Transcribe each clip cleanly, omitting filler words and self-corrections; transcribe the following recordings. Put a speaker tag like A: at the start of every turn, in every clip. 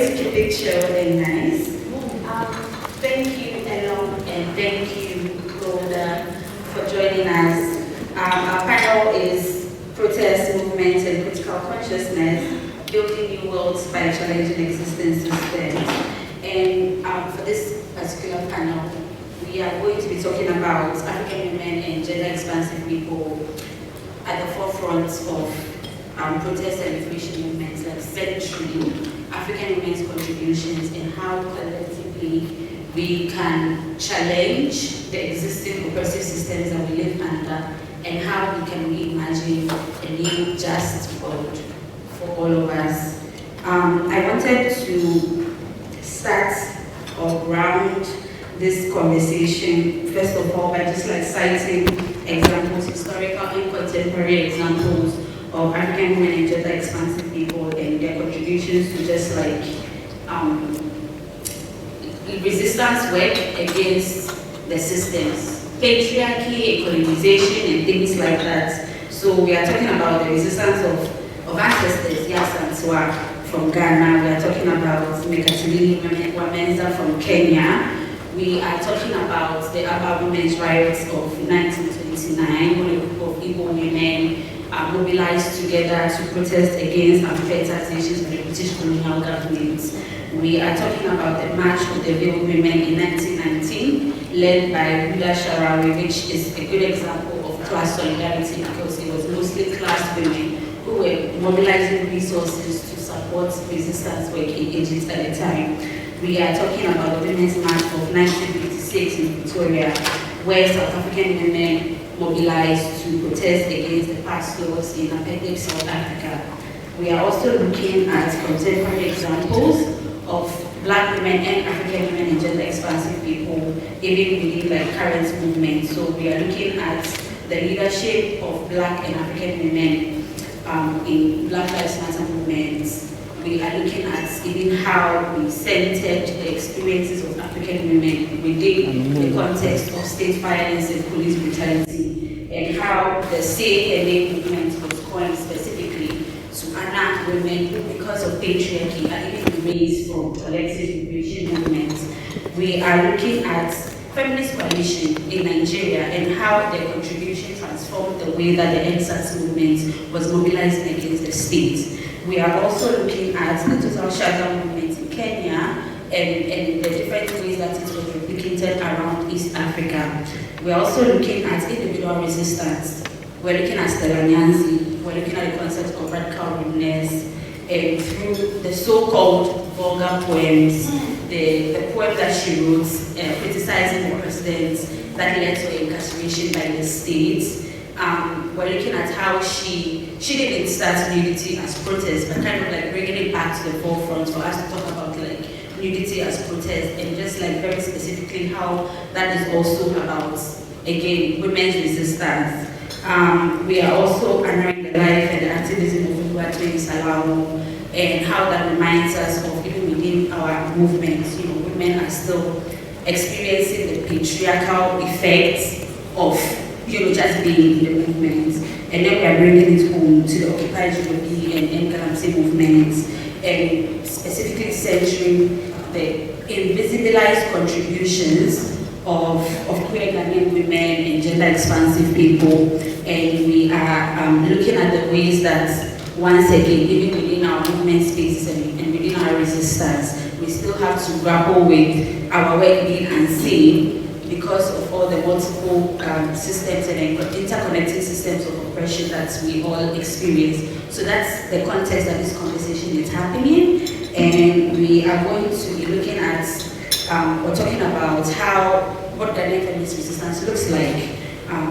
A: always keep it chill and nice. Thank you, Elon, and thank you, Rhoda, for joining us. Our panel is Protest, Movement, and Critical Consciousness, Building New Worlds by Challenging Existing Systems. And for this particular panel, we are going to be talking about African women and gender-expansive people at the forefront of protest and liberation movements, like century African women's contributions and how collectively we can challenge the existing oppressive systems that we live under and how we can reimagine a new just world for all of us. I wanted to start or ground this conversation, first of all, by just like citing examples, historical and contemporary examples of African women and gender expansive people and their contributions to just like resistance work against the systems, patriarchy, colonization, and things like that. So we are talking about the resistance of ancestors, Yasantua from Ghana. We are talking about Mekatilili Wamenza from Kenya. We are talking about the Aba Women's Riots of 1929, when a group of Igbo women mobilized together to protest against unfair taxations by the British colonial government. We are talking about the March of the Veiled Women in 1919, led by Huda Sharawi, which is a good example of class solidarity because it was mostly class women who were mobilizing resources to support resistance work in Egypt at the time. We are talking about the Women's March of 1956 in Victoria, where South African women mobilized to protest against the past laws in apartheid South Africa. We are also looking at contemporary examples of Black women and African women and gender expansive people, even within like current movements. So we are looking at the leadership of Black and African women in Black Lives Matter movements. We are looking at even how we centered the experiences of African women within the context of state violence and police brutality, and how the Say Her Name movement was coined specifically to honor women who, because of patriarchy, are even raised from collective liberation movements. We are looking at feminist coalition in Nigeria and how their contribution transformed the way that the NSAS movement was mobilizing against the state. We are also looking at the total shutdown movement in Kenya and the different ways that it was replicated around East Africa. We are also looking at individual resistance. We're looking at Stella Nyanzi. We're looking at the concept of radical rudeness, and through the so-called vulgar poems, the poem that she wrote criticizing the president that led to her incarceration by the state. We're looking at how she didn't start nudity as protest, but kind of like bringing it back to the forefront for us to talk about like nudity as protest, and just like very specifically how that is also about, again, women's resistance. We are also honoring the life and the activism of Oluwatoyin Salamo, and how that reminds us of even within our movements, women are still experiencing the patriarchal effects of just being in the movement. And then we are bringing it home to the Occupy GOP and Galamsey movements, and specifically centering the invisibilized contributions of queer Ghanaian women and gender expansive people. And we are looking at the ways that, once again, even within our movement spaces and within our resistance, we still have to grapple with our work being unseen because of all the multiple systems and interconnected systems of oppression that we all experience. So that's the context that this conversation is happening. And we are going to be looking at, or talking about what Ghanaian feminist resistance looks like,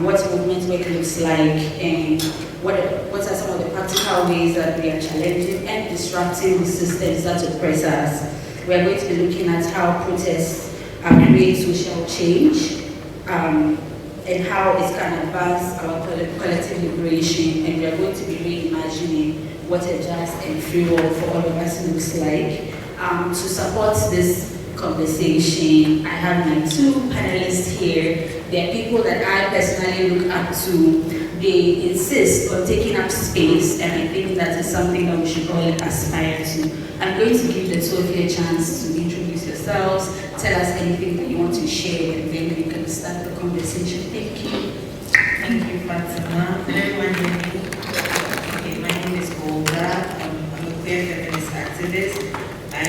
A: what movement work looks like, and what are some of the practical ways that we are challenging and disrupting the systems that oppress us. We are going to be looking at how protests create social change, and how it can advance our collective liberation, and we are going to be reimagining what a just and free world for all of us looks like. To support this conversation, I have my two panelists here. They are people that I personally look up to, they insist on taking up space, and I think that is something that we should all aspire to. I'm going to give the two of you a chance to introduce yourselves, tell us anything that you want to share, and then we can start the conversation. Thank you.
B: Thank you, Fatima. Okay, my name is Olga. I'm a queer feminist activist. I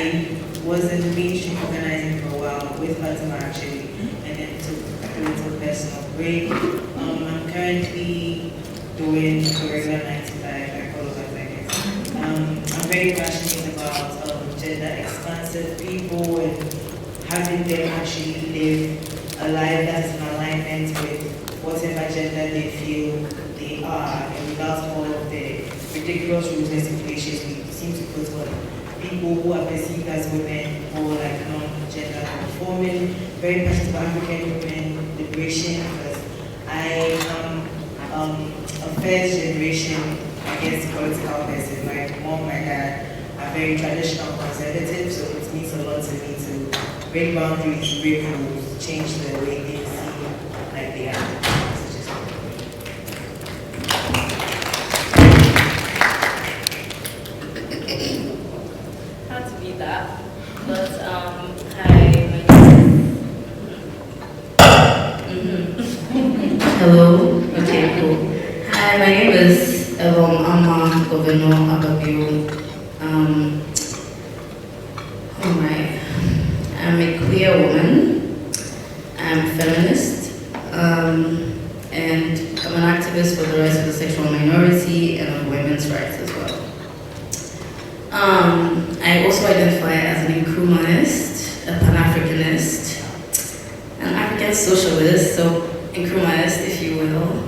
B: was in the mainstream organizing for a while with Fatima actually, and then took a little personal break. I'm currently doing Forever 95, I call it I guess. I'm very passionate about gender expansive people and having them actually live a life that is in alignment with whatever gender they feel they are, and without all of the ridiculous rules and stipulations we seem to put on people who are perceived as women or like non-gender conforming. Very passionate about African women liberation because I am a first generation, I guess, political person. My mom, my dad are very traditional conservative, so it means a lot to me to break boundaries, break rules, change the way they see like they are.
C: Hard to beat that, but hi,
D: Hello. Okay, cool. Hi, my name is Ama Governor Ababio. Who am I? I'm a queer woman. I'm feminist, and I'm an activist for the rights of the sexual minority and of women's rights as well. I also identify as an Nkrumahist, a Pan-Africanist, an African socialist, so Nkrumahist, if you will.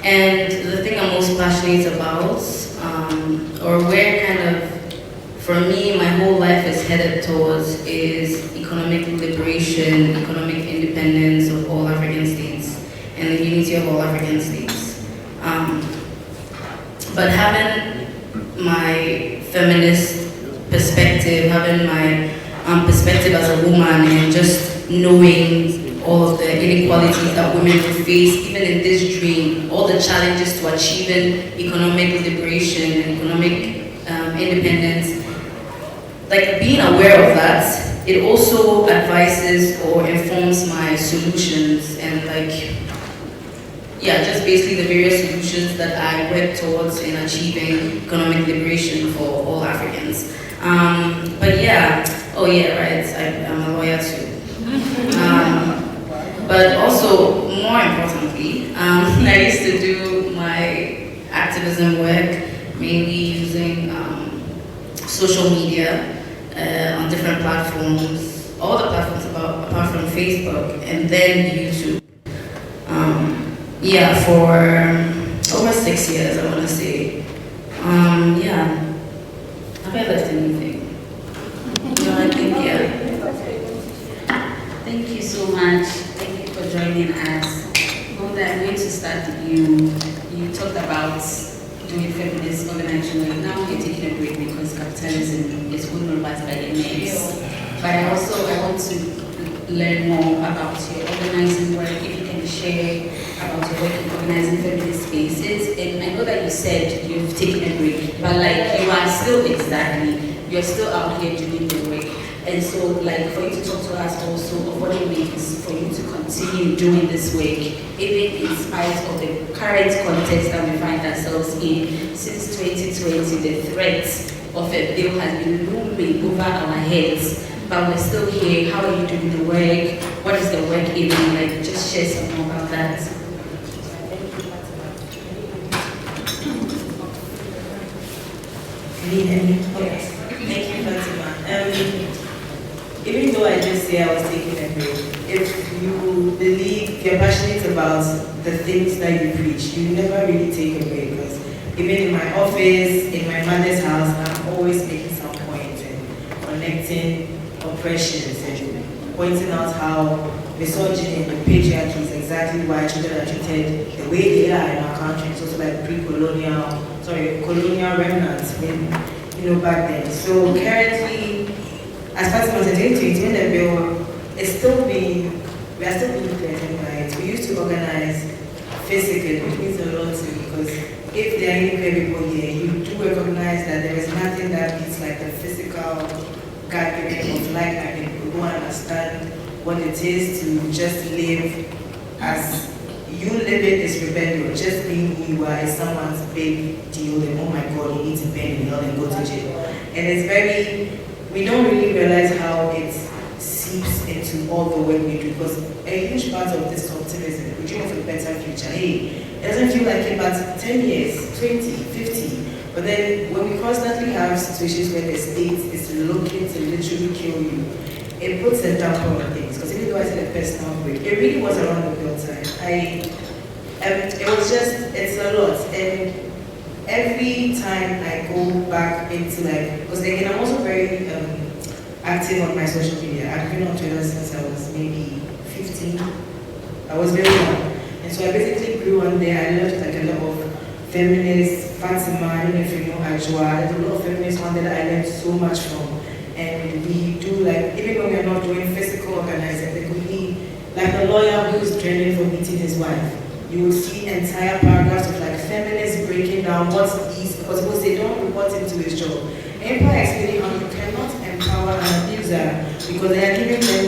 D: And the thing I'm most passionate about, or where kind of, for me, my whole life is headed towards, is economic liberation, economic independence of all African states, and the unity of all African states. But having my feminist perspective, having my perspective as a woman, and just knowing all of the inequalities that women face, even in this dream, all the challenges to achieving economic liberation and economic independence, like being aware of that, it also advises or informs my solutions and just basically the various solutions that I work towards in achieving economic liberation for all Africans. I'm a lawyer too. But also, more importantly, I used to do my activism work mainly using social media on different platforms, all the platforms apart from Facebook, and then YouTube. For over 6 years, I want to say. Have I left anything? No, I think,
A: Thank you so much. Thank you for joining us. Golda, I'm going to start with you. You talked about doing feminist organizing. Now you're taking a break because capitalism is vulnerabilized by the males. But I want to learn more about your organizing work. If you can share about your work in organizing feminist spaces. And I know that you said you've taken a break, but you're still out here doing the work. And so, for you to talk to us also of what it means for you to continue doing this work, even in spite of the current context that we find ourselves in. Since 2020, the threat of a bill has been looming over our heads, but we're still here. How are you doing the work? What is the work even like? Just share some more about that.
B: Yes. Thank you, Fatima. Even though I just say I was taking a break, if you believe, you're passionate about the things that you preach, you never really take a break. Because even in my office, in my mother's house, I'm always making some points and connecting oppressions and pointing out how misogyny and patriarchy is exactly why children are treated the way they are in our country. It's also like colonial remnants back then. So currently, as part of the 2020, when the bill is still being, we are still being threatened by it. We used to organize physically, it means a lot to me because if there are any queer people here, you do recognize that there is nothing that beats like the physical gathering of like-minded people who understand what it is to just live as you living is rebellion. Just being who you are is someone's big deal, and oh my God, you need to bend in hell and go to jail. And it's very, we don't really realize how it seeps into all the work we do, because a huge part of this optimism, we dream of a better future. Hey, it doesn't feel like it, but 10 years, 20, 50. But then when we constantly have situations where the state is looking to literally kill you, it puts a damper on things. Because even though I said a personal break, it really was around the build time. It was just, it's a lot. And every time I go back into like, because again, I'm also very active on my social media. I've been on Twitter since I was maybe 15. I was very young. And so I basically grew on there. I learned like a lot of feminists, Fatima, I don't know if you know Ajwa. There's a lot of feminists on there that I learned so much from. And we do like, even when we're not doing physical organizing, there could be like a lawyer who is training for beating his wife. You will see entire paragraphs of like feminists breaking down what these, because they don't report into his job. Empire explaining how you cannot empower an abuser because they are giving them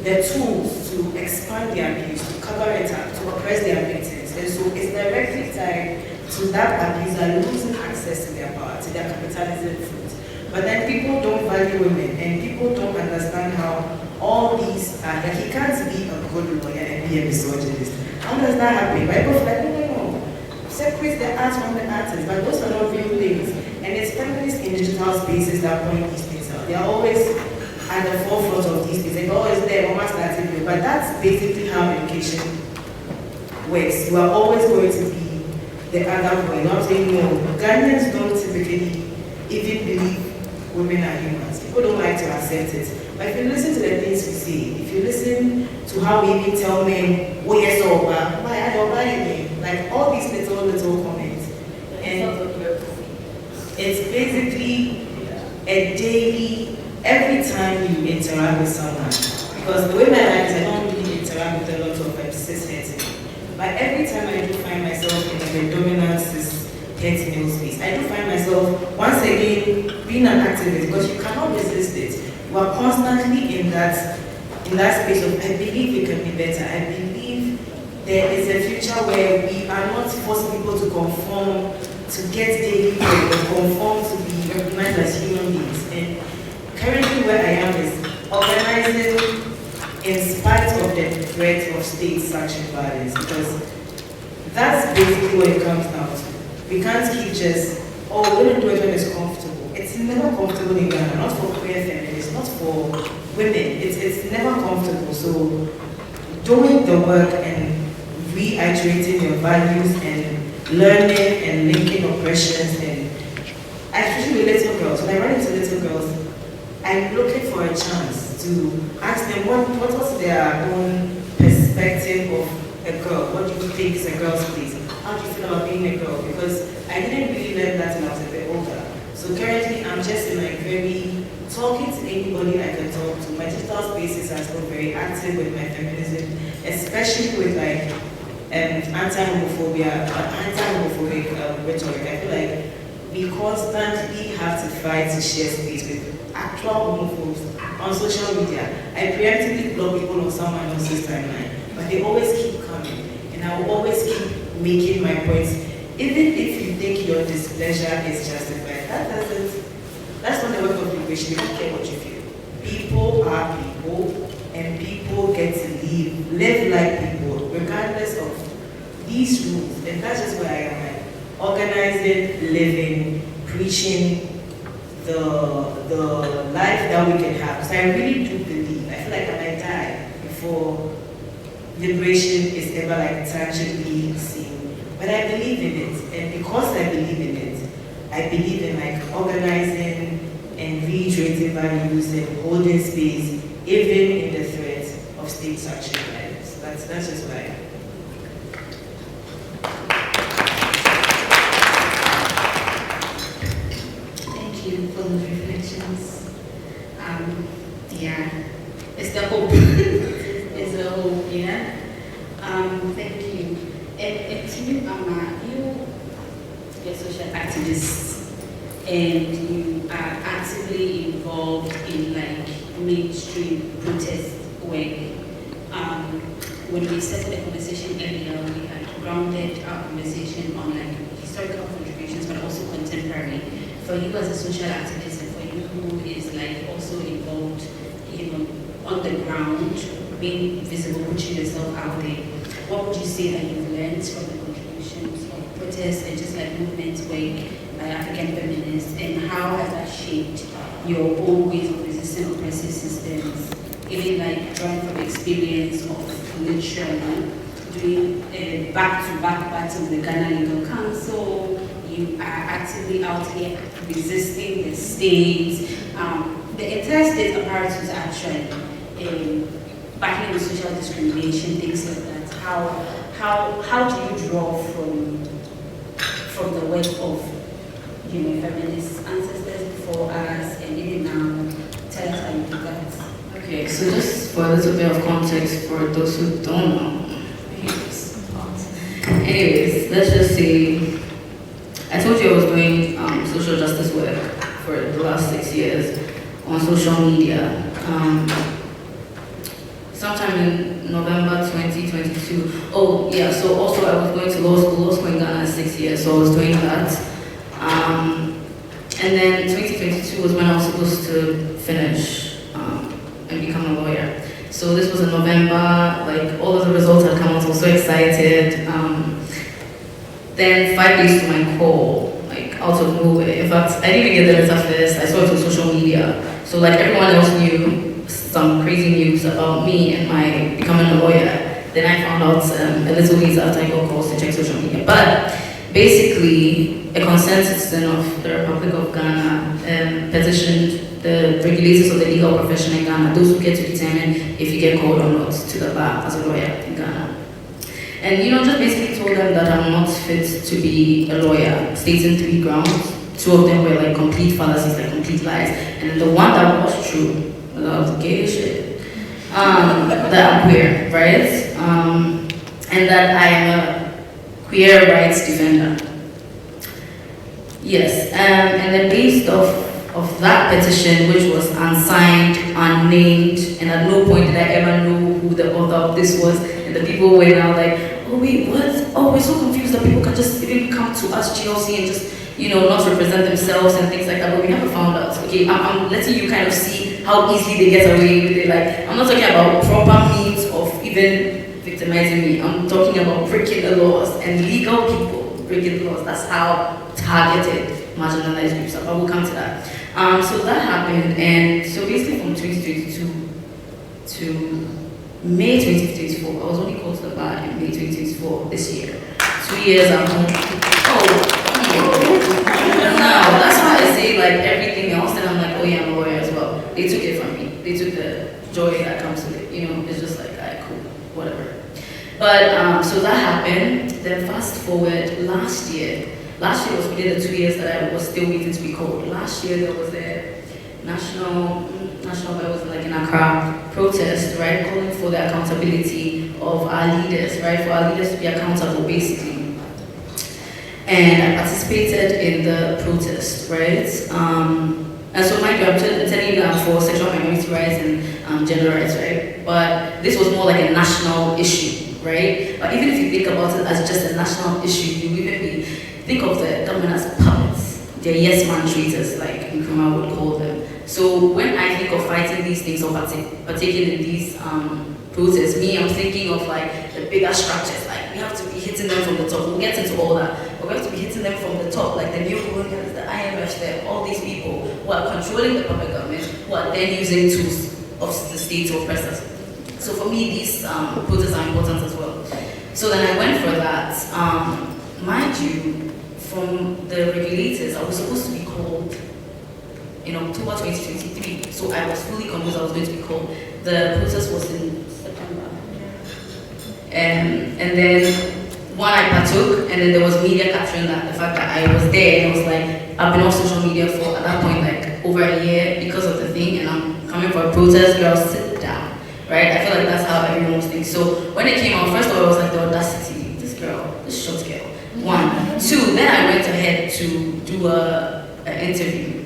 B: the tools to expand their abuse, to cover it up, to oppress their victims. And so it's directly tied to that abuser losing access to their power, to their capitalism fruit. But then people don't value women, and people don't understand how all these are, like he can't be a good lawyer and be a misogynist. How does that happen? But people like, no. Separate the art from the artist, but those are not real things. And it's feminists in digital spaces that point these things out. They are always at the forefront of these things. They're always there, almost starting with. But that's basically how education works. You are always going to be the other way. Not saying no. Ghanaians don't typically even believe women are humans. People don't like to accept it. But if you listen to the things we say, if you listen to how we even tell men, oh yes, or why I don't buy it, like all these little comments. And it's basically a daily, every time you interact with someone, because the way my life is, I don't really interact with a lot of cis-het. But every time I do find myself in a predominant cis-het male space, I do find myself, once again, being an activist, because you cannot resist it. You are constantly in that space of, I believe we can be better. I believe there is a future where we are not forcing people to conform, to get daily pay, or conform to be recognized as human beings. And currently where I am is organizing in spite of the threat of state-sanctioned violence, because that's basically what it comes down to. We can't keep just, oh, we're going to do it when it's comfortable. It's never comfortable in Ghana, not for queer feminists, not for women. It's never comfortable. So doing the work and reiterating your values and learning and linking oppressions, and especially with little girls. When I run into little girls, I'm looking for a chance to ask them what was their own perspective of a girl. What do you think is a girl's place? How do you feel about being a girl? Because I didn't really learn that when I was a bit older. So currently, I'm just in like very, talking to anybody I can talk to. My digital spaces are still very active with my feminism, especially with like anti-homophobic rhetoric. I feel like we constantly have to fight to share space with actual homophobes on social media. I preemptively block people on someone else's timeline, but they always keep coming, and I will always keep making my points. Even if you think your displeasure is justified, that's not the work of liberation. You don't care what you feel. People are people, and people get to live like people, regardless of these rules. And that's just where I am, like, organizing, living, preaching the life that we can have. Because I really do believe, I feel like I might die before liberation is ever like tangibly seen. But I believe in it, and because I believe in it, I believe in like organizing and reiterating values and holding space, even in the threat of state-sanctioned violence. That's just why I am.
A: Thank you for those reflections. Yeah, it's the hope. It's the hope, yeah. Thank you. And to you, Amma, you're a social activist and you are actively involved in like mainstream protest work. When we started the conversation earlier, we had grounded our conversation on like historical contributions, but also contemporary. For you as a social activist, and for you who is like also involved, on the ground, being visible, putting yourself out there, what would you say that you've learned from the contributions of protests and just like movement work by African feminists, and how has that shaped your own ways of resisting oppressive systems? Even like drawing from experience of literally doing back-to-back battles with the Ghana Legal Council, you are actively out here resisting the state. The entire state apparatus actually backing the social discrimination, things like that. How do you draw from the work of feminist ancestors before us and even now? Tell us how you do that.
D: Okay, so just for a little bit of context for those who don't know. Anyways, let's just say I told you I was doing social justice work for the last 6 years on social media. Sometime in November 2022. Oh yeah, so also I was going to law school in Ghana 6 years, so I was doing that. And then 2022 was when I was supposed to finish and become a lawyer. So this was in November, like all of the results had come out, I was so excited. Then 5 days to my call, like out of nowhere. In fact, I didn't even get the letter first, I saw it on social media. So like everyone else knew some crazy news about me and my becoming a lawyer. Then I found out a little bit after I got calls to check social media. But basically, a concerned citizen of the Republic of Ghana petitioned the regulators of the legal profession in Ghana, those who get to determine if you get called or not to the bar as a lawyer in Ghana. And just basically told them that I'm not fit to be a lawyer, stating 3 grounds. 2 of them were like complete fallacies, like complete lies. And then the one that was true, that was gay as shit, that I'm queer, right? And that I am a queer rights defender. Yes, and then based off of that petition, which was unsigned, unnamed, and at no point did I ever know who the author of this was, and the people were now like, oh wait, what? Oh, we're so confused that people can just even come to us, GLC, and just, not represent themselves and things like that, but we never found out. Okay, I'm letting you kind of see how easily they get away with it. Like, I'm not talking about proper means of even victimizing me. I'm talking about breaking the laws and legal people breaking the laws. That's how targeted marginalized groups are, but we'll come to that. So that happened, and so basically from 2022 to May 2024, I was only called to the bar in May 2024 this year. 2 years I'm home. Now that's why I say like everything else, and I'm like, oh yeah, I'm a lawyer as well. They took it from me. They took the joy that comes with it. It's just like, alright, cool, whatever. But so that happened. Then fast forward last year was within the 2 years that I was still waiting to be called. Last year there was a national, it was like an Accra protest, right, calling for the accountability of our leaders, right, for our leaders to be accountable, basically. And I participated in the protest, right. And so mind you, I'm telling you that for sexual minority rights and gender rights, right. But this was more like a national issue, right. But even if you think about it as just a national issue, you even think of the government as puppets. They're yes man traitors, like Nkrumah would call them. So when I think of fighting these things or partaking in these protests, I'm thinking of like the bigger structures. Like we have to be hitting them from the top. We'll get into all that, but we have to be hitting them from the top, like the neocolonials, the IMFs, all these people who are controlling the public government, who are then using tools of the state to oppress us. So for me, these protests are important as well. So then I went for that. Mind you, from the regulators, I was supposed to be called in October 2023. So I was fully convinced I was going to be called. The protest was in September. And then one I partook, and then there was media capturing that, the fact that I was there, and I was like, I've been on social media for, at that point, like over a year because of the thing, and I'm coming for a protest, girl, sit down. right? I feel like that's how everyone was thinking. So when it came out, first of all, it was like the audacity, this girl, this short girl. One. Two, then I went ahead to do an interview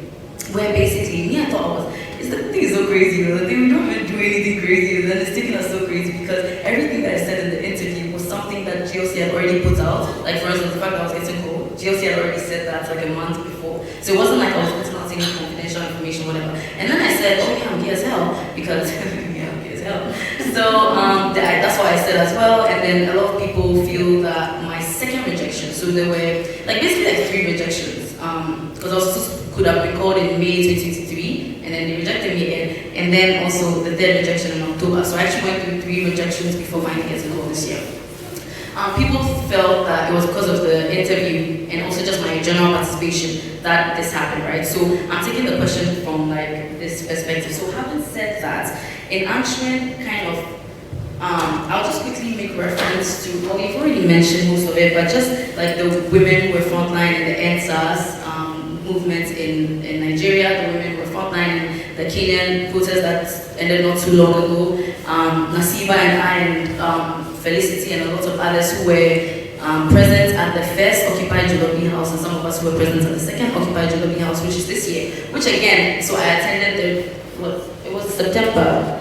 D: where basically, me, I thought I was, the thing is so crazy, you know, the thing, we don't even do anything crazy, and then it's taking us so crazy because everything that I said in the interview was something that GLC had already put out. Like, for instance, the fact that I was getting cold, GLC had already said that like a month before. So it wasn't like I was putting out any confidential information, whatever. And then I said, oh yeah, I'm gay as hell, because, yeah, I'm gay as hell. So that's why I said as well, and then a lot of people feel that my second rejection, so there were, like, basically like 3 rejections, because I was could have been called in May 2023, and then they rejected me again, and then also the 3rd rejection in October. So I actually went through 3 rejections before finally getting called this year. People felt that it was because of the interview and also just my general participation that this happened, right? So I'm taking the question from like this perspective. So having said that, in answering kind of, I'll just quickly make reference to, well, you've already mentioned most of it, but just like the women who were frontline in the NSAS movement in Nigeria, the women who were frontline in the Kenyan protest that ended not too long ago, Nasiba and I and Felicity and a lot of others who were present at the first Occupy Jolobi House, and some of us who were present at the second Occupy Jolobi House, which is this year, which again, so I attended it was September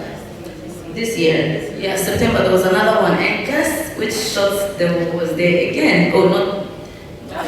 D: this year. Yeah, September, there was another one, and guess which shot there was there again? Oh, not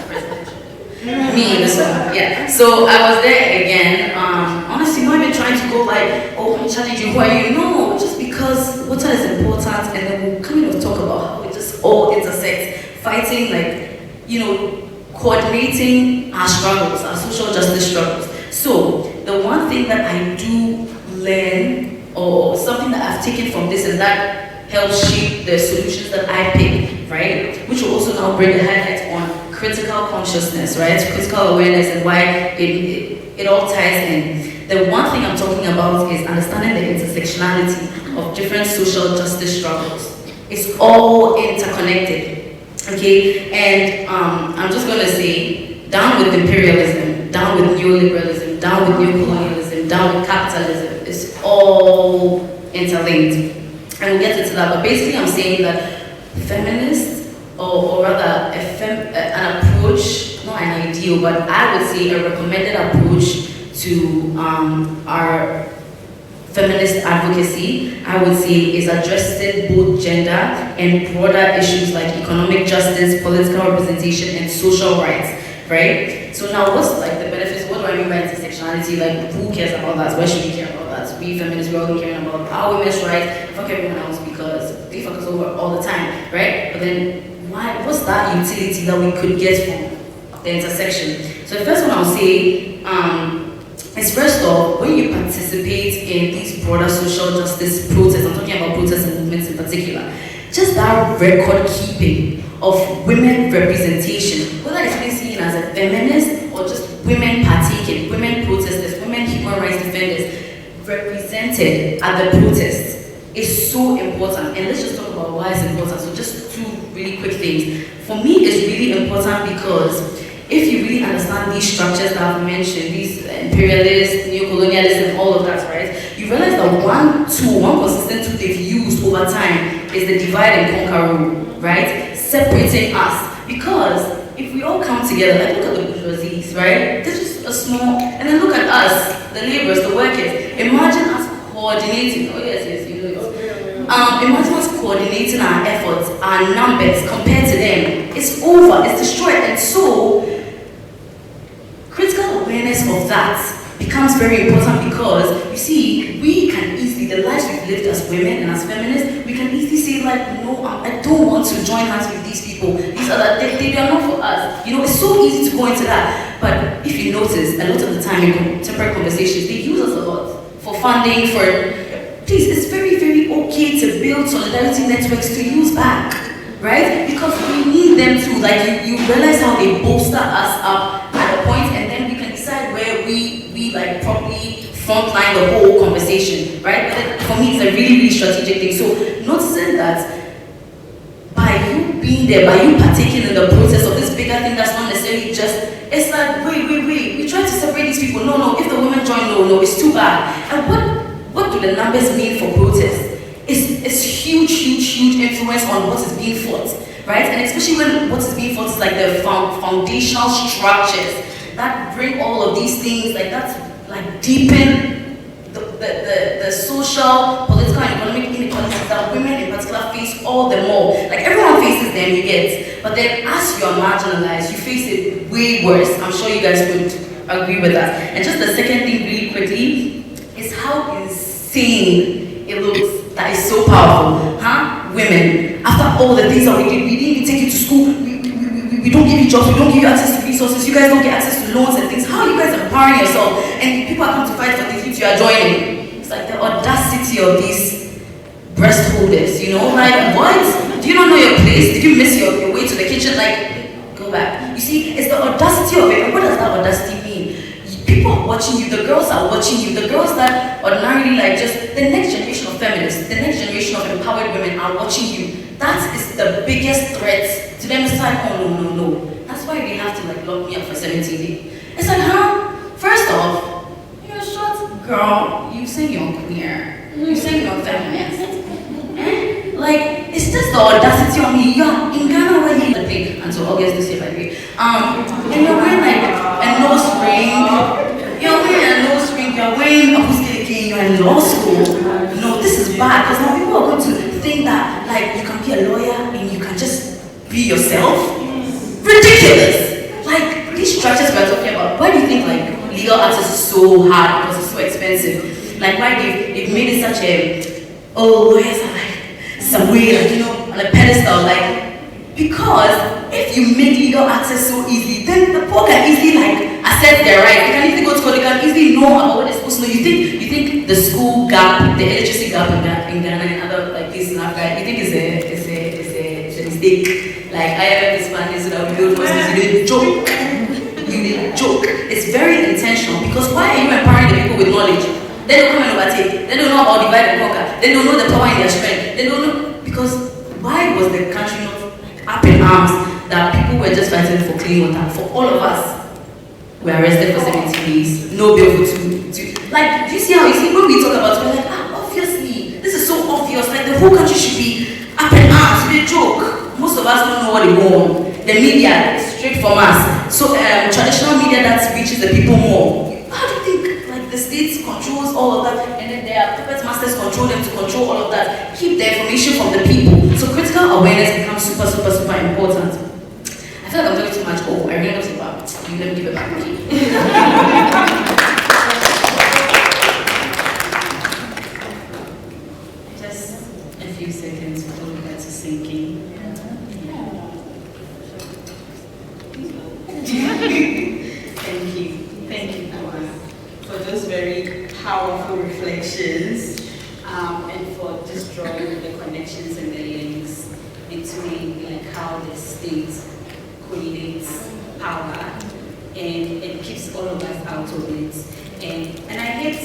D: presidential. Me, this one, yeah. So I was there again. Honestly, not even trying to go like, oh, I'm challenging, who are you? No, just because water is important, and then we'll kind of talk about how it just all intersects. Fighting, like, you know, coordinating our struggles, our social justice struggles. So the one thing that I do learn, or something that I've taken from this, and that helps shape the solutions that I pick, right? Which will also now bring a highlight on critical consciousness, right? Critical awareness and why it all ties in. The one thing I'm talking about is understanding the intersectionality of different social justice struggles. It's all interconnected, okay? And I'm just gonna say, down with imperialism, down with neoliberalism, down with neocolonialism, down with capitalism. It's all interlinked. And we'll get into that, but basically I'm saying that feminists, or rather an approach, not an ideal, but I would say a recommended approach to our feminist advocacy, I would say, is addressing both gender and broader issues like economic justice, political representation, and social rights, right? So now what's like the benefits? What do I mean by intersectionality? Like, who cares about that? Why should we care about that? We feminists, we're only caring about our women's rights, fuck everyone else, because they fuck us over all the time, right? But then what's that utility that we could get from the intersection? So the first one I'll say is, first off, when you participate in these broader social justice protests, I'm talking about protests and movements in particular, just that record keeping of women representation, whether it's being seen as a feminist or just women partaking, women protesters, women human rights defenders represented at the protests, is so important. And let's just talk about why it's important. So just 2 really quick things. For me, it's really important because if you really understand these structures that I've mentioned, these imperialist, neocolonialist, and all of that, right, you realize that one consistent tool they've used over time is the divide and conquer rule, right? Separating us. Because if we all come together, like look at the bourgeoisies, right? They're just a small, and then look at us, the laborers, the workers. Imagine us coordinating, imagine us coordinating our efforts, our numbers compared to them. It's over, it's destroyed. And so, critical awareness of that becomes very important because, you see, we can easily, the lives we've lived as women and as feminists, we can easily say like, no, I don't want to join hands with these people. These are they are not for us. You know, it's so easy to go into that. But if you notice, a lot of the time in contemporary conversations, they use us a lot for funding, for, please, it's very, very okay to build solidarity networks to use back, right? Because we need them to, like, you realize how they bolster us up at a point, and then we can decide where we like properly frontline the whole conversation, right? But then, for me, it's a really, really strategic thing. So noticing that by you being there, by you partaking in the process of this bigger thing that's not necessarily just, it's like, wait, we try to separate these people. No, if the women join, no, it's too bad. And what do the numbers mean for protests? it's huge influence on what is being fought, right? And especially when what is being fought is like the foundational structures that bring all of these things, like that's like deepen the social, political, and economic inequalities that women in particular face all the more. Like everyone faces them, you get, but then as you are marginalized, you face it way worse. I'm sure you guys would agree with that. And just the second thing really quickly is how insane it looks that is so powerful. Huh? Women, after all the things that we did, we didn't even take you to school, we don't give you jobs, we don't give you access to resources, you guys don't get access to loans and things. How are you guys empowering yourself? And people are coming to fight for things you are joining. It's like the audacity of these breast holders, you know? Like, what? Do you not know your place? Did you miss your way to the kitchen? Like, go back. You see, it's the audacity of it. And what does that audacity mean? People are watching you, the girls are watching you, the girls that ordinarily like just, the next generation of feminists, the next generation of empowered women are watching you. That is the biggest threat to them. It's like, oh no. That's why they have to like lock me up for 17 days. It's like, huh? First off, you're a short girl, you say you're queer, you say you're feminist. Like, it's just the audacity on me. You're in Ghana where you think until August this year, by the way. And you're wearing like a nose ring. You're wearing a buskele, you're in law school. No, this is bad because now people are going to think that like you can be a lawyer and you can just be yourself. Ridiculous! Like these structures we're talking about, why do you think like legal access is so hard because it's so expensive? Like why they've made it such a lawyers are like some way, like, you know, on a pedestal, like, because if you make legal access so easy, then the poor can easily like assert their right. They can easily go to school, they can easily know about what they're supposed to know. You think the school gap, the literacy gap in Ghana and other like places in Africa, you think is a mistake? Like I have this man so that we don't know you didn't joke. You didn't joke. It's very intentional because why are you empowering the people with knowledge? They don't come and overtake. They don't know about divide and conquer. They don't know the power in their strength. They don't know because why was the country not up in arms that people were just fighting for clean water? For all of us, we were arrested for 70 days, no bail for two. Like, do you see how you see when we talk about it, we're like, obviously, this is so obvious. Like the whole country should be up in arms. It's a joke. Most of us don't know what they want. The media is straight from us. So traditional media that reaches the people more. How do you think like the state controls all of that, and then their puppet masters control them to control all of that? Keep the information from the people. So critical awareness becomes super important. I feel like I'm talking too much. Oh, I really don't about. You let me give it back. Just a few seconds before we get to sinking. Thank you for those very powerful reflections and for just drawing the connections and the links between like how the state coordinates power and it keeps all of us out of it. And I hate to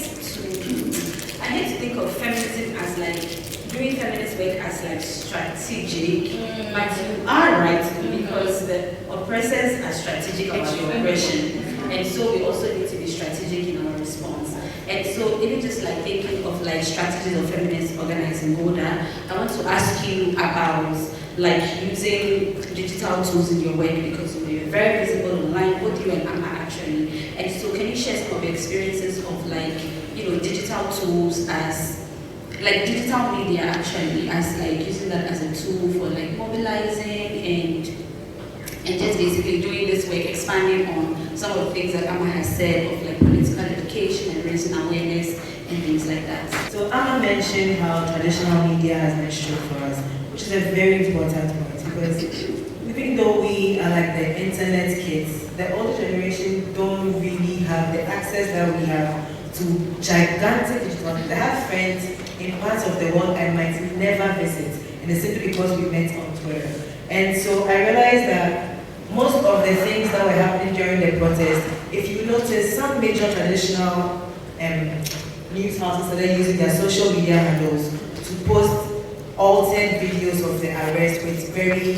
D: think of feminism as like doing feminist work as like strategic, but you are right because the oppressors are strategic about the oppression, and so we also need to be strategic in our response. And so even just like thinking of like strategies of feminist organizing order, I want to ask you about like using digital tools in your work because you're very visible online, both you and Amma actually. And so can you share some of your experiences of like, you know, digital tools as like digital media actually as like using that as a tool for like mobilizing and just basically doing this work, expanding on some of the things that Amma has said of like political education and raising awareness and things like that.
B: So Amma mentioned how traditional media has been strong for us, which is a very important point because even though we are like the internet kids, the older generation don't really have the access that we have to gigantic digital. They have friends in parts of the world I might never visit, and it's simply because we met on Twitter. And so I realized that most of the things that were happening during the protest, if you notice, some major traditional news houses started using their social media handles to post altered videos of the arrest with very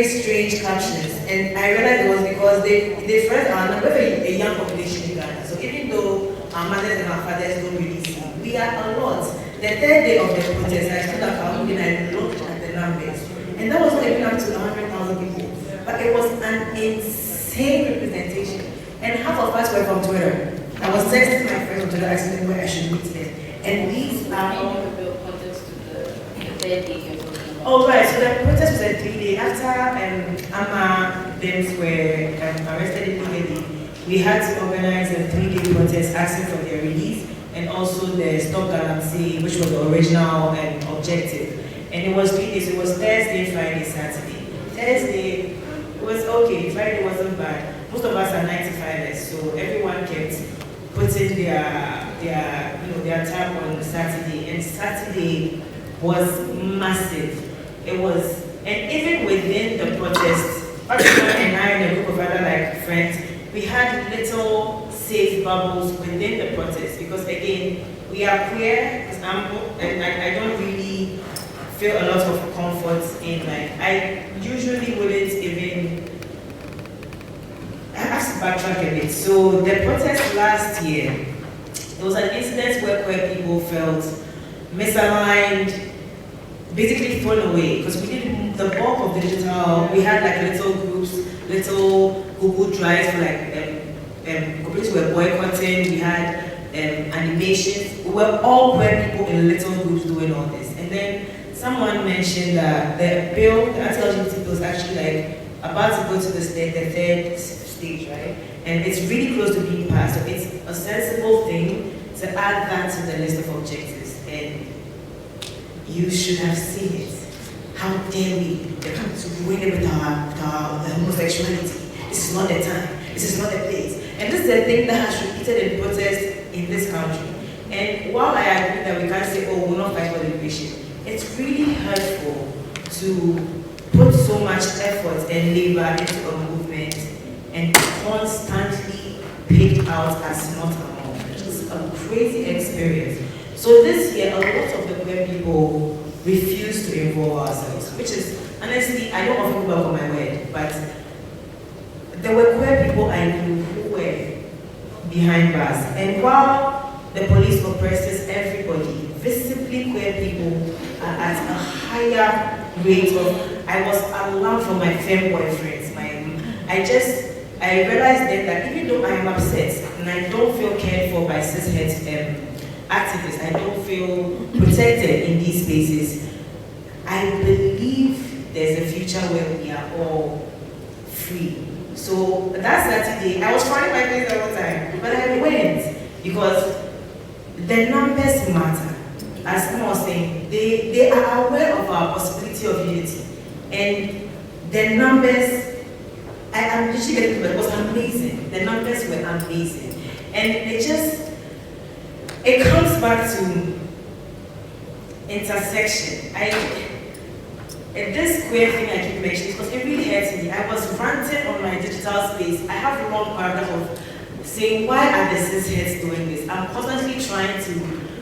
B: strange captions. And I realized it was because they first are not very a young population in Ghana. So even though our mothers and our fathers don't really see, we are a lot. the third day of the protest, I stood up and I looked at the numbers. And that was not even up to 100,000 people. But it was an insane representation. And half of us were from Twitter. I was texting my friends on Twitter asking them where I should meet them. And these are all
C: the bill contest to the third day you're talking about.
B: Oh, right. So the protest was a 3-day. After Amma Bims were arrested illegally, we had to organize a 3-day protest asking for their release and also the Stop Galamsey, which was the original objective. And it was 3 days. It was Thursday, Friday, Saturday. Thursday was okay. Friday wasn't bad. Most of us are 95ers, so everyone kept putting their time on Saturday. And Saturday was massive. It was, and even within the protest, Fatima and I and a group of other friends, we had little safe bubbles within the protest because again, we are queer, and I don't really feel a lot of comfort in I usually wouldn't even, I have to backtrack a bit. So the protest last year, there was an incident where queer people felt misaligned, basically thrown away because we did the bulk of the digital. We had little groups, little Google Drives for companies were boycotting. We had animations. We were all queer people in little groups doing all this. And then someone mentioned that the bill, the anti-LGBT bill, is actually about to go to the third stage, right? And it's really close to being passed. So it's a sensible thing to add that to the list of objectives. And you should have seen it. How dare we? They're coming to ruin it with our homosexuality. This is not the time. This is not the place. And this is a thing that has repeated in protest in this country. And while I agree that we can't say, oh, we'll not fight for liberation, it's really hurtful to put so much effort and labor into a movement and constantly picked out as not among. It's a crazy experience. So this year, a lot of the queer people refuse to involve ourselves, which is, honestly, I don't often go back on my word, but there were queer people I knew who were behind bars. And while the police oppresses everybody, visibly queer people are at a higher rate of, I was alarmed for my femme boyfriends. I realized then that even though I am upset and I don't feel cared for by cishet activists, I don't feel protected in these spaces, I believe there's a future where we are all free. So that Saturday, I was trying my face all the time, but I went because the numbers matter. As Emma was saying, they are aware of our possibility of unity. And the numbers, I'm literally getting it was amazing. The numbers were amazing. And it comes back to intersection. This queer thing I keep mentioning, because it really hurts me. I was ranting on my digital space. I have a long paragraph of saying, why are the cisheads doing this? I'm constantly trying to,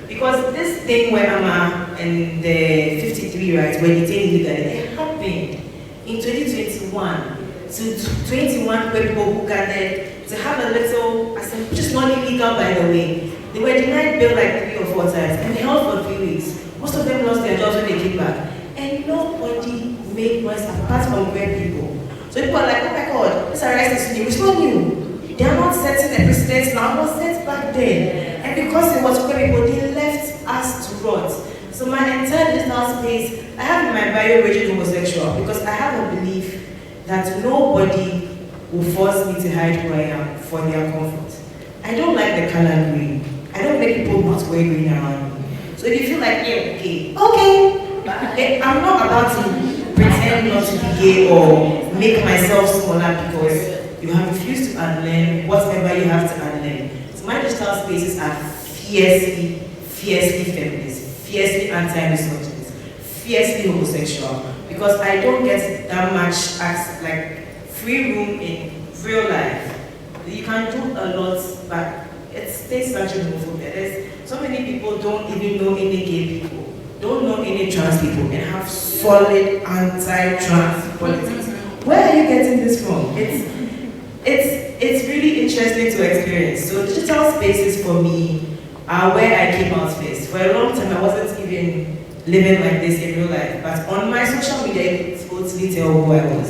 B: because this thing where Amma and the 53 rights were detained illegally, it happened in 2021 to 21 queer people who gathered to have a little assembly, which is not illegal by the way. They were denied bail 3 or 4 times and they held for 3 weeks. Most of them lost their jobs when they came back. And nobody made noise apart from queer people. So people are like, oh my God, this arrest is new. It's not new. They are not setting a precedent now, it was set back then. And because it was queer people, they left us to rot. So my entire digital space, I have in my bio rigid homosexual because I have a belief that nobody will force me to hide who I am for their comfort. I don't like the color green. I don't make people not wear green around me. So if you feel like, yeah, okay. I'm not about to pretend not to be gay or make myself smaller because you have refused to unlearn whatever you have to unlearn. So my digital spaces are fiercely feminist, fiercely anti-misogynist, fiercely homosexual, because I don't get that much free room in real life. You can do a lot, but it stays such a homophobia. There's so many people don't even know any gay people, don't know any trans people, and have solid anti-trans politics. Where are you getting this from? It's really interesting to experience. So digital spaces for me are where I came out first. For a long time, I wasn't even living like this in real life, but on my social media, it totally tell who I was.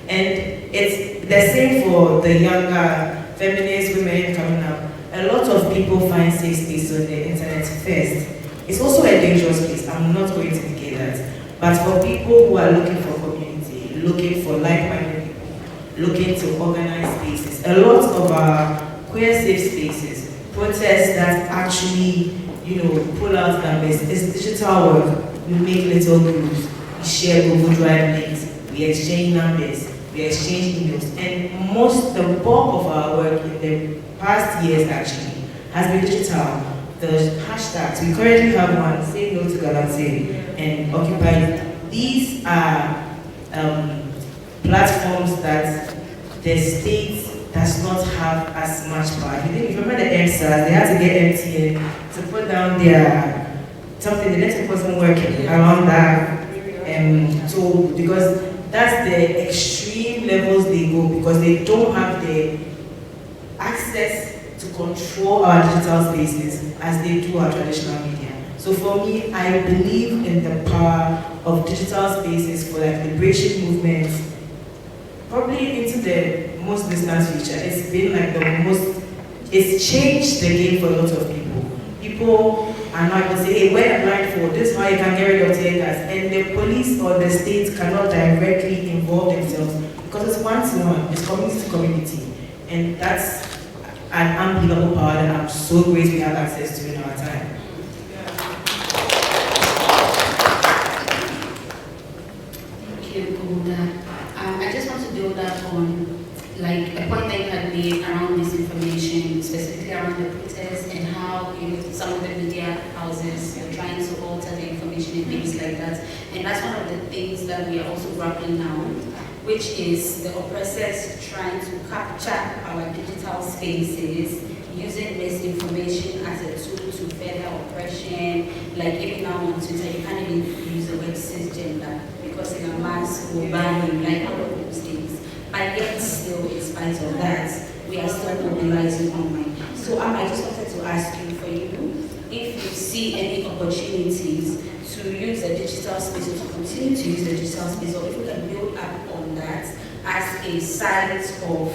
B: And it's the same for the younger feminist women coming up. A lot of people find safe space on the internet first. It's also a dangerous place, I'm not going to negate that. But for people who are looking for community, looking for like-minded people, looking to organize spaces, a lot of our queer safe spaces, protests that actually, pull out numbers, it's digital work. We make little groups, we share Google Drive links, we exchange numbers, we exchange emails, and the bulk of our work in the past years actually has been digital. The hashtags, we currently have one, Say No to Galaxy and Occupy. These are platforms that the state does not have as much power. If you remember the EndSARS, they had to get MTN to put down their something, the network wasn't working around that tool, because that's the extreme levels they go, because they don't have the access to control our digital spaces as they do our traditional media. So for me, I believe in the power of digital spaces for like liberation movements, probably into the most distant future. It's been like it's changed the game for a lot of people. People are not going to say, hey, wear a blindfold, this is how you can get rid of tear gas. And the police or the state cannot directly involve themselves because it's one-to-one, it's community to community. And that's an unbelievable power that I'm so grateful we have access to in our time.
A: Thank you, Gunda. I just want to build up on like a point that you had made around misinformation, specifically around the protests and how some of the media houses are trying to alter the information and things like that. And that's one of the things that we are also grappling now, which is the oppressors trying to capture our digital spaces using misinformation as a tool to further oppression. Like even now on Twitter, you can't even use the word cisgender because in a mass will ban you, like all of those things. But yet still, in spite of that, we are still mobilizing online. So I just wanted to ask you, for you, if you see any opportunities to use the digital space or to continue to use the digital space, or if we can build up on that as a site of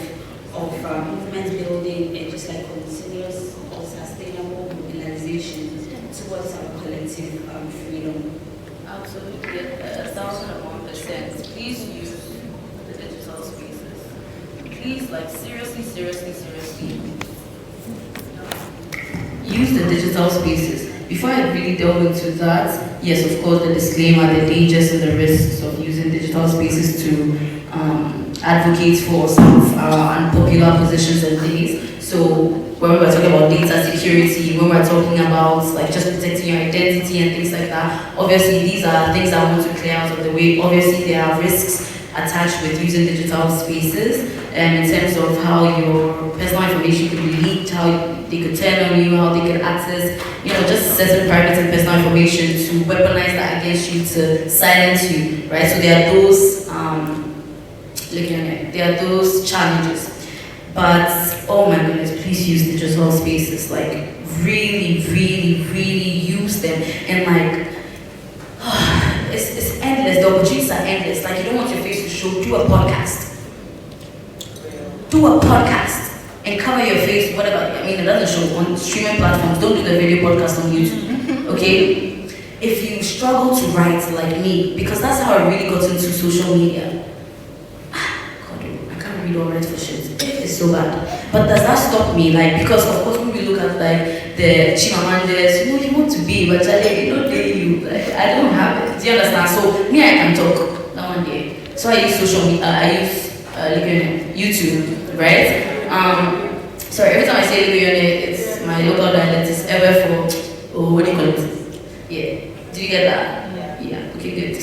A: movement building and just like continuous or sustainable mobilization towards our collective freedom.
C: Absolutely, 1,001%. Please use the digital spaces. Please, like seriously.
D: Use the digital spaces. Before I really delve into that, yes, of course, the disclaimer, the dangers and the risks of using digital spaces to advocate for some of our unpopular positions and things. So when we're talking about data security, when we're talking about like just protecting your identity and things like that, obviously these are things I want to clear out of the way. Obviously there are risks attached with using digital spaces, and in terms of how your personal information could be leaked, how they could turn on you, how they could access, just certain private and personal information to weaponize that against you, to silence you, right? So there are those, there are those challenges. But, oh my goodness, please use digital spaces, like really use them, and like, it's endless, the opportunities are endless. Like you don't want your face to show, do a podcast and cover your face, whatever. I mean, it doesn't show on streaming platforms. Don't do the video podcast on YouTube, okay? If you struggle to write like me, because that's how I really got into social media. God, I can't read or write for shit. It's so bad. But does that stop me? Like, because of course when we look at like the Chimamandes, you want to be, but they don't dare you. Like, I don't have it. Do you understand? So me, I can talk that one day. So I use social media. I use YouTube, right? Sorry, every time I say Libyone, it's my local dialect. It's ever for what do you call it? Yeah. Do you get that? Yeah. Okay, good.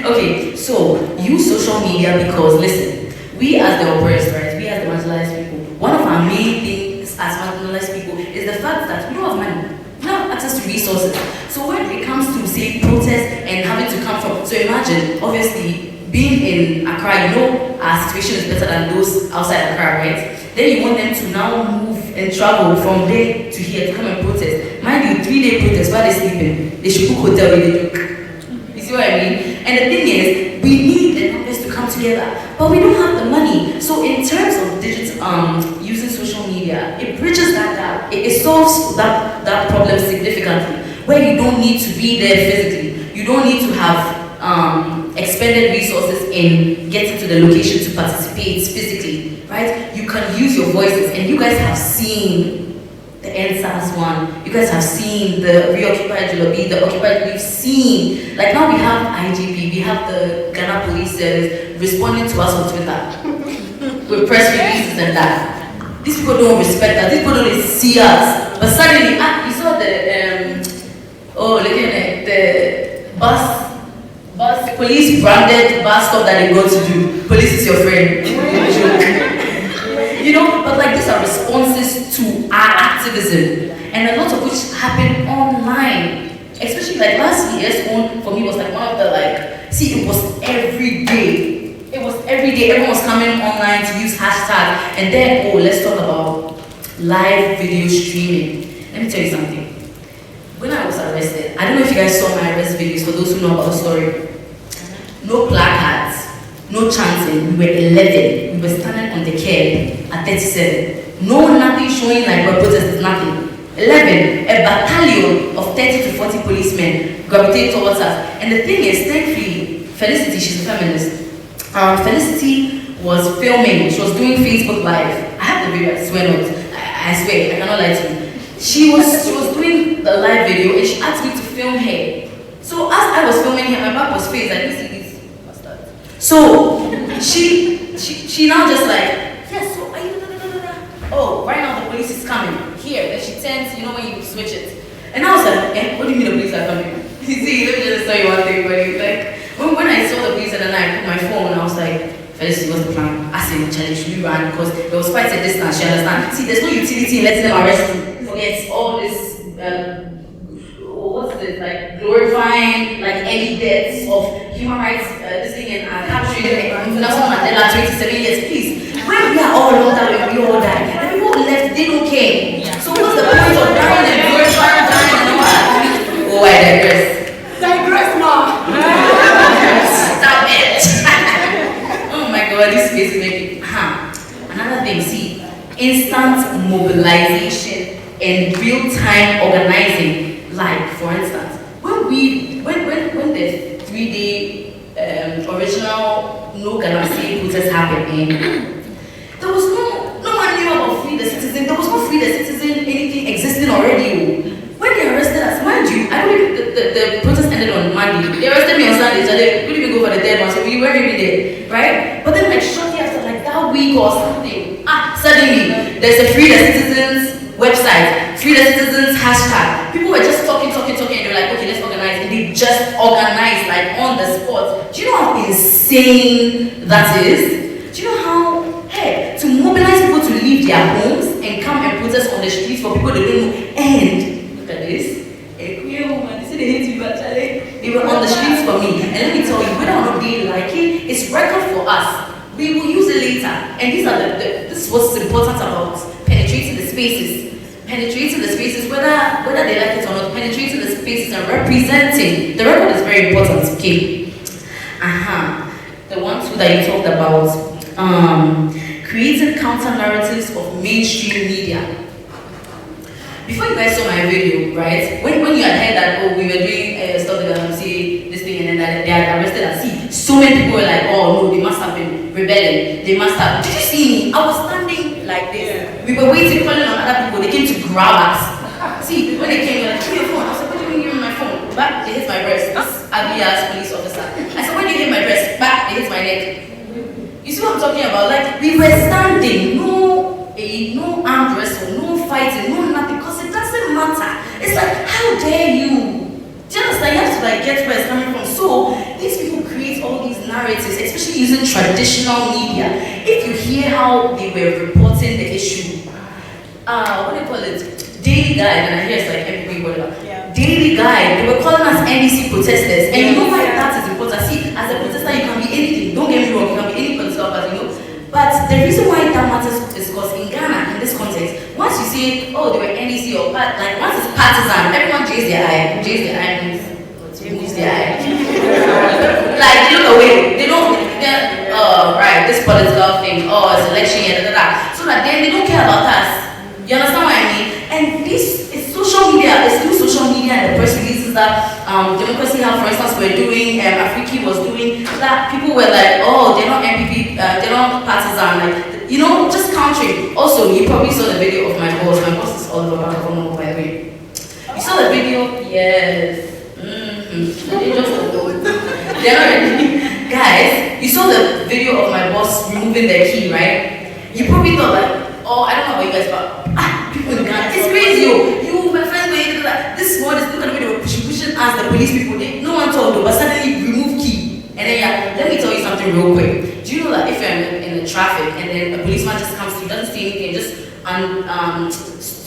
D: Okay, so use social media because listen, we as the oppressed, right? We as the marginalized people, one of our main things as marginalized people is the fact that we don't have money. We don't have access to resources. So when it comes to say protest and having to come from, so imagine obviously being in Accra, our situation is better than those outside Accra, right? Then you want them to now move and travel from there to here to come and protest. Mind you, 3-day protest, while they're sleeping, they should book hotel where they look. You see what I mean? And the thing is, we need the numbers to come together, but we don't have the money. So in terms of digital, using social media, it bridges that gap. It solves that problem significantly, where you don't need to be there physically. You don't need to have expended resources in getting to the location to participate physically, right? You can use your voices, and you guys have seen the NSAS one, you guys have seen the Reoccupy Jolobi, the Occupied, we've seen, like now we have IGP, we have the Ghana Police Service responding to us on Twitter with press releases and that. These people don't respect us, these people don't really see us. But suddenly, you saw the bus police branded bus stop that they go to do. Police is your friend. You know, but like these are responses to our activism, and a lot of which happen online. Especially like last year's one for me was like one of the it was every day. It was every day. Everyone was coming online to use hashtag, and then let's talk about live video streaming. Let me tell you something. When I was arrested, I don't know if you guys saw my arrest videos. For those who know about the story, no placards, no chanting. We were 11. We were standing on the curb at 37. No, nothing showing like we're protesting, nothing. 11. A battalion of 30 to 40 policemen gravitated towards us. And the thing is, thankfully, Felicity, she's a feminist. Felicity was filming. She was doing Facebook Live. I have the video. I swear not. I swear. I cannot lie to you. She was doing the live video, and she asked me to film her. So as I was filming her, my back was faced. I didn't see this bastard. So she now just like, yes. So are you? Oh, right now the police is coming here. Then she turns. You know when you switch it. And I was like, what do you mean the police are coming? You see, let me just tell you one thing, buddy. Like when I saw the police and then I put my phone, I was like, Felicity, what's the plan? I said, challenge, should we run? Because there was quite a distance. She understand. See, there's no utility in letting them arrest you. Forget all this, what's it, like glorifying like any deaths of human rights, this thing and capturing Nelson Mandela 27 years, please. When we are all locked up and we all die, the people left, they don't care. So what's the point of dying and glorifying dying and all that? Oh, I digress.
E: Digress, ma.
D: Stop it. Oh my God, this space is making, Another thing, see, instant mobilization and real-time organizing. Like, for instance, when the 3-day original No Ganassi protest happened, there was no one knew about Free the Citizen. There was no Free the Citizen anything existing already. When they arrested us, mind you, I don't even the protest ended on Monday. They arrested me on Sunday, so they couldn't even go for the third one, so we weren't even there, right? But then like shortly after like that week or something, suddenly there's a Free the Citizens website, Free the Citizens hashtag. People were just talking, and they're like, okay, let's organize. And they just organized like on the spot. Do you know how insane that is? Do you know how, to mobilize people to leave their homes and come and protest on the streets for people they don't know? And look at this, a queer woman, they say they hate you, but they were on the streets for me. And let me tell you, whether or not they like it, it's record for us. We will use it later. And these are this is what's important about penetrating the spaces. Penetrating the spaces, whether they like it or not, penetrating the spaces and representing. The record is very important, okay? The one too that you talked about, creating counter-narratives of mainstream media. Before you guys saw my video, right, when you had heard that, we were doing stuff with the this thing, and then they had arrested us, see, so many people were like, oh no, they must have been rebelling, they must have. Did you see me? I was standing like this. We were waiting, calling on other people, they came to grab us. See, when they came, they were like, give me your phone. I said, what do you mean give me my phone? Back, they hit my breast. This ugly ass police officer. I said, when you hit my breast? Back, they hit my neck. You see what I'm talking about? Like, we were standing, no armed wrestle, no fighting, no nothing, because it doesn't matter. It's like, how dare you? Do you understand? You have to like get where it's coming from. So, these people create all these narratives, especially using traditional media. If you hear how they were reporting the issue, what do you call it? Daily Guide, and I hear it's like everybody, whatever. Yeah. Daily Guide, they were calling us NDC protesters. And you know why that is important? See, as a protester, you can be anything. Don't get me wrong, you can be any political party, you know. But the reason why that matters is because in see, oh, they were NEC or part, like once it's partisan, everyone jays their eye. Jays their eye means moves their eye. Like they look away. They don't. Oh, right, this political thing. Oh, it's election year. Da, da, da. So that then they don't care about us. You understand what I mean? And this is social media. It's through social media and the press releases that Democracy Hub, for instance, were doing, Afriki was doing. That people were like, oh, they're not MPP, they're not partisan. Like, you know, just countering. Also, you probably saw the video of my boss. My boss is all over Barack, by the way. You saw the video? Yes. They're not ready. Guys, you saw the video of my boss removing their key, right? You probably thought like, oh, I don't know about you guys, but people in Ghana, it's crazy. You, my friends, were like, this one is look at the video pushing as the police people. No one told you, but suddenly you remove key. And then yeah, let me tell you something real quick. Do you know that if you're in the traffic and then a policeman just comes to you, doesn't see anything, just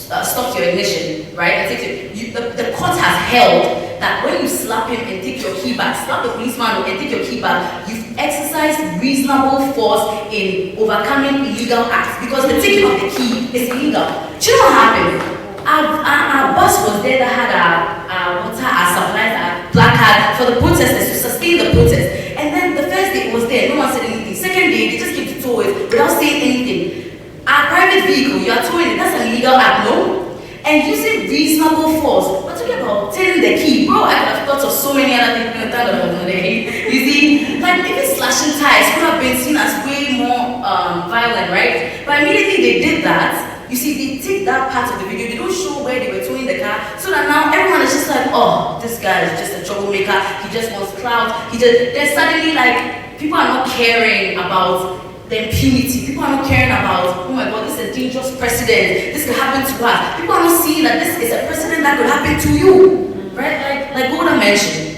D: stops your ignition, right? And takes it. The court has held that when you slap him and take your key back, slap the policeman and take your key back, you've exercised reasonable force in overcoming illegal acts because the taking of the key is illegal. Do you know what happened? Our bus was there that had our water, our supplies, our placard for the protesters to sustain the protest. And then the first day it was there, no one said anything. Second day, they just came to tow it without saying anything. Our private vehicle, you are towing it, that's an illegal act, no? And using reasonable force. We're talking about turning the key. Bro, I could have thought of so many other things in the day. You see, like even slashing tires could have been seen as way more violent, right? But immediately they did that. You see, they take that part of the video, they don't show where they were towing the car, so that now everyone is just like, oh, this guy is just a troublemaker, he just wants clout, then suddenly like, people are not caring about the impunity. People are not caring about, oh my God, this is a dangerous precedent. This could happen to us. People are not seeing that this is a precedent that could happen to you, right? Like Golda mentioned.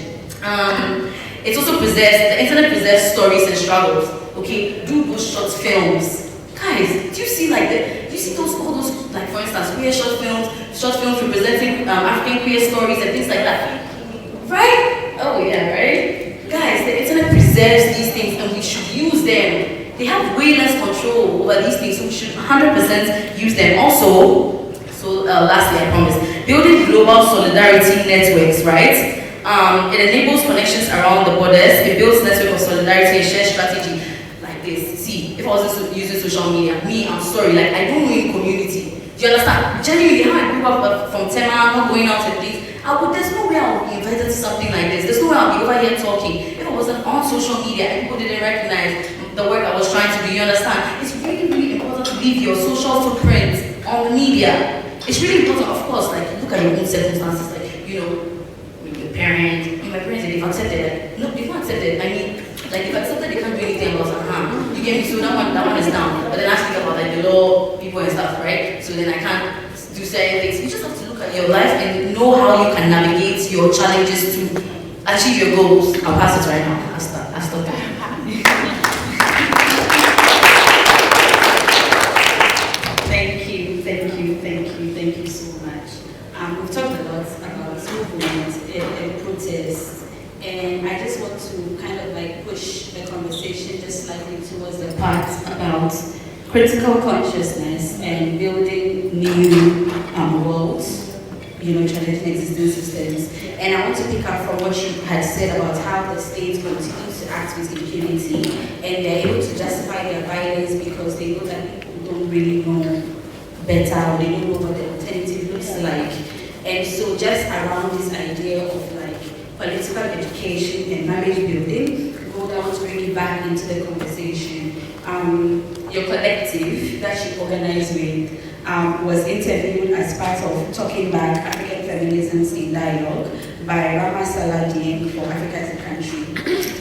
D: It's also preserves, the internet preserves stories and struggles. Okay, do those short films, guys. Do you see like do you see all those like for instance queer short films representing African queer stories and things like that, right? Oh yeah, right, guys. The internet preserves these things and we should use them. They have way less control over these things, so we should 100% use them. Also, lastly, I promise, building global solidarity networks, right? It enables connections around the borders. It builds network of solidarity and shared strategy like this. See, if I wasn't using social media, I'm sorry, like I don't know any community. Do you understand? Genuinely, how I grew up from Tema, not going out and things, there's no way I would be invited to something like this. There's no way I'll be over here talking. If I wasn't on social media and people didn't recognize the work I was trying to do, you understand? It's really, really important to leave your social footprint on the media. It's really important, of course, like look at your own circumstances, like, you know, your parents, my parents, they've accepted, like, no, they've not accepted, I mean, like, they've accepted, they can't do anything about it, you get me, so that one is down, but then I speak about, like, the law, people and stuff, right? So then I can't do certain things. You just have to look at your life and know how you can navigate your challenges to achieve your goals. I'll pass it right now, I'll stop there.
A: Thank you so much. We've talked a lot about movement and protest, and I just want to kind of like push the conversation just slightly towards the part about critical consciousness and building new worlds, you know, challenging existing systems. And I want to pick up from what you had said about how the state continues to act with impunity, and they're able to justify their violence because they know that people don't really know better, or they don't know what the alternative looks like. And so just around this idea of like political education and knowledge building, I want to bring it back into the conversation. Your collective that you organized with was interviewed as part of Talking Back African Feminisms in Dialogue by Rama Saladin for Africa as a Country.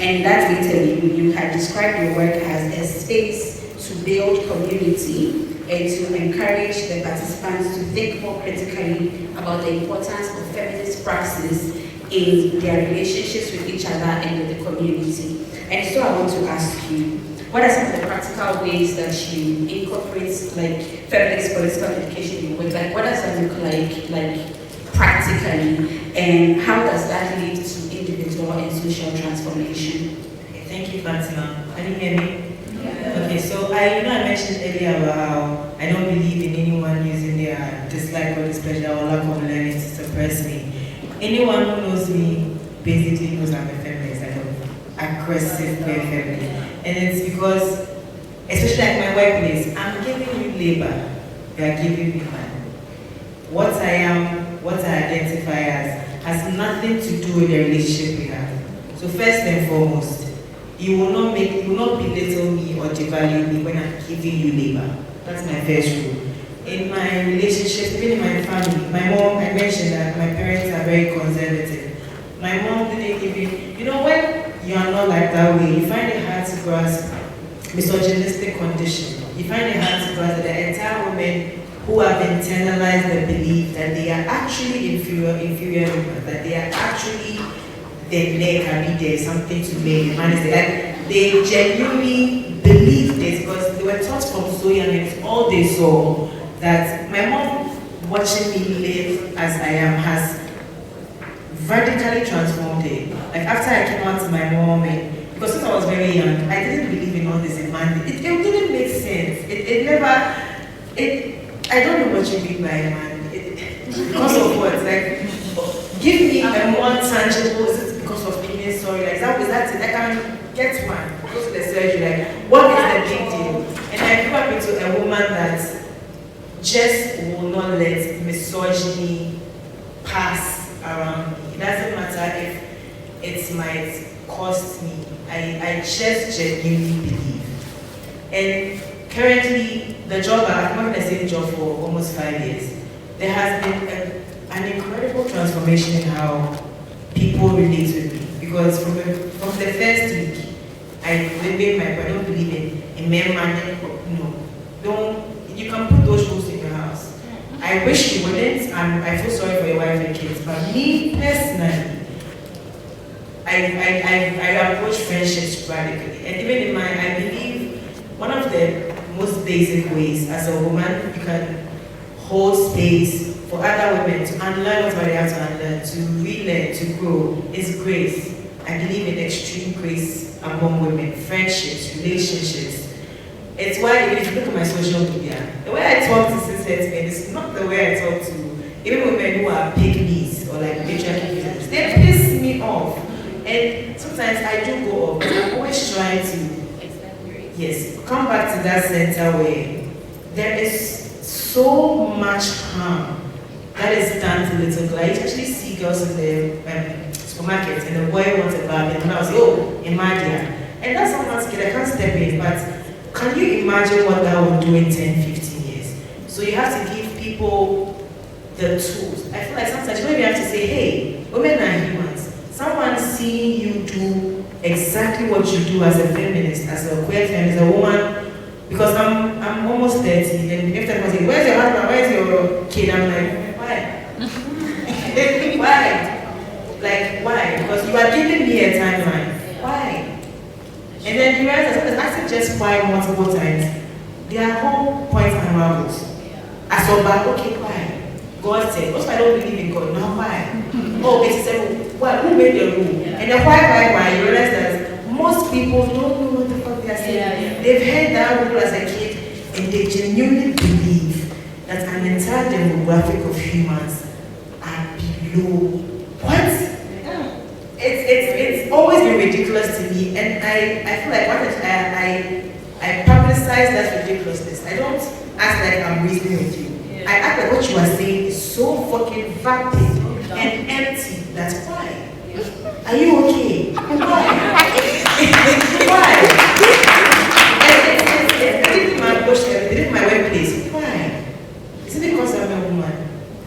A: And that interview, you had described your work as a space to build community and to encourage the participants to think more critically about the importance of feminist praxis in their relationships with each other and with the community. And so I want to ask you, what are some of the practical ways that you incorporate like feminist political education in your work? Like what does that look like practically, and how does that lead to individual and social transformation?
B: Okay, thank you, Fatima. Can you hear me?
A: Yeah.
B: Okay, so I mentioned earlier about how I don't believe in anyone using their dislike or displeasure or lack of learning to suppress me. Anyone who knows me basically knows I'm a feminist, like an aggressive queer feminist. And it's because, especially at my workplace, I'm giving you labor, you are giving me money. What I am, what I identify as, has nothing to do with the relationship we have. So first and foremost, you will not belittle me or devalue me when I'm giving you labor. That's my first rule. In my relationships, even in my family, my mom, I mentioned that my parents are very conservative. My mom didn't even, when you are not like that way, you find it hard to grasp misogynistic condition. You find it hard to grasp that the entire women who have internalized the belief that they are actually inferior humans, that they are actually their neck can be there, something to make, man is there. Like, they genuinely believe this because they were taught from so young, and it's all they saw. That my mom, watching me live as I am, has radically transformed it. Like after I came out to my mom, and because since I was very young, I didn't believe in all this man. It didn't make sense. I don't know what you mean by man. Because of what? Like, give me a more tangible, is it because of being sorry? Like, is that it? I can get one, go to the surgery, like, what is the big deal? And I grew up into a woman that just will not let misogyny pass around me. It doesn't matter if it might cost me. I just genuinely believe. And currently, the job, I've worked the same job for almost 5 years. There has been an incredible transformation in how people relate with me. Because from the first week, I made my point. I don't believe in men managing. No, you can put those rules in your house. I wish you wouldn't, and I feel sorry for your wife and kids. But me personally, I approach friendships radically, and even in I believe one of the most basic ways as a woman you can hold space for other women to unlearn what they have to unlearn, to relearn, to grow, is grace. I believe in extreme grace among women, friendships, relationships. It's why, if you look at my social media, the way I talk to cis-het men is not the way I talk to even women who are pygmies or like patriarchy figures. They piss me off. And sometimes I do go off, but I'm always trying to, yes, come back to that center where there is so much harm that is done to little girls. I actually see girls in the supermarket and the boy wants a Barbie and I was like, oh, Imadia. And that's how much kid I can't step in, but can you imagine what that will do in 10, 15 years? So you have to give people the tools. I feel like sometimes maybe you have to say, hey, women are humans. Someone seeing you do exactly what you do as a feminist, as a queer feminist, a woman, because I'm almost 30, and if that person says, where's your husband, where's your kid? I'm like, why? Why? Like, why? Because you are giving me a timeline. Why? And then you realize that I said just why multiple times, their whole point unravels. I saw back, okay, why? God said, also I don't believe in God, now why? Oh, 87, why? Who made the rule? And then why? You realize that most people don't know what the fuck they are saying. They've heard that rule as a kid, and they genuinely believe that an entire demographic of humans are below. What? It's always been ridiculous to me, and I feel like I publicize that ridiculousness. I don't act like I'm reasoning with you. I act like what you are saying is so fucking vapid and empty. That's why. Are you okay? Why? Why? It's my bush, it's my workplace. Why? Is it because I'm a woman?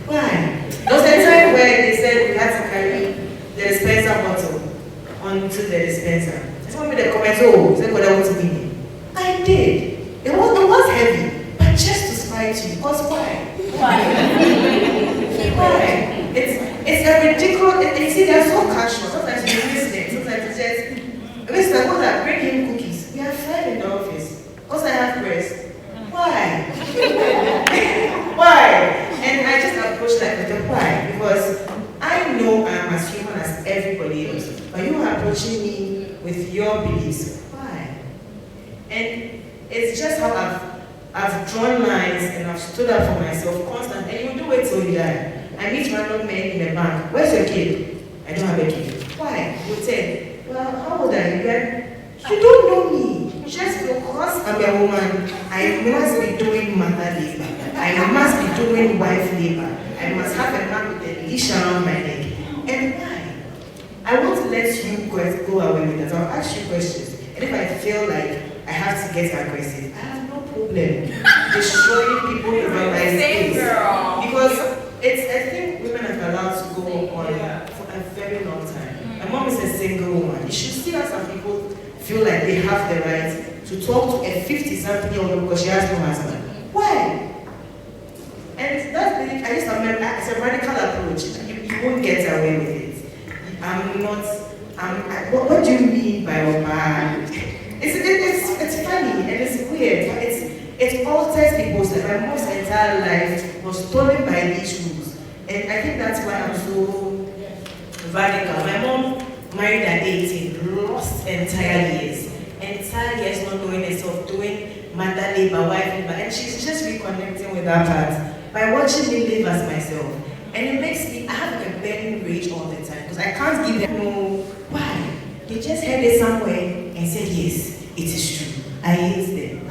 B: Why? There was a time where they said we had to carry the dispenser bottle onto the dispenser. Someone made a comment, oh, is that what I want to be? I did. It was heavy, but just to spite you. Because why? Why? It's a ridiculous, you see, they're so casual. Sometimes you miss them. Sometimes it's just, Mr. Mother, bring him cookies. We have 5 in the office. Because I have breast. Why? Why? And I just approach that with a why. Because I know I am as human as everybody else. But you are approaching me with your beliefs. Why? And I've drawn lines and I've stood up for myself constantly, and you do it till you die. I meet random men in the bank. Where's your kid? I don't have a kid. Why? You say, well, how old are you? You don't know me. Just because I'm a woman, I must be doing mother labor. I must be doing wife labor. I must have a man with a leash around my neck. And why? I won't let you go away with that. I'll ask you questions. And if I feel like I have to get aggressive, I have no problem destroying people in my space. Because I think women are allowed to go on for a very long time. My mom is a single woman. You should see how some people feel like they have the right to talk to a 50-something-year-old because she has no husband. Why? And that's it's a radical approach. You won't get away with it. What do you mean by Oba? It's funny and it's weird, but it alters people's life. My mom's entire life was stolen by these rules. And I think that's why I'm so radical. My mom married at 18, lost entire years not knowing herself, doing mother labor, wife labor, and she's just reconnecting with that part by watching me live as myself. And it makes me, I have a burning rage all the time because I can't give them no why. They just heard it somewhere and said, yes, it is true. I hate them.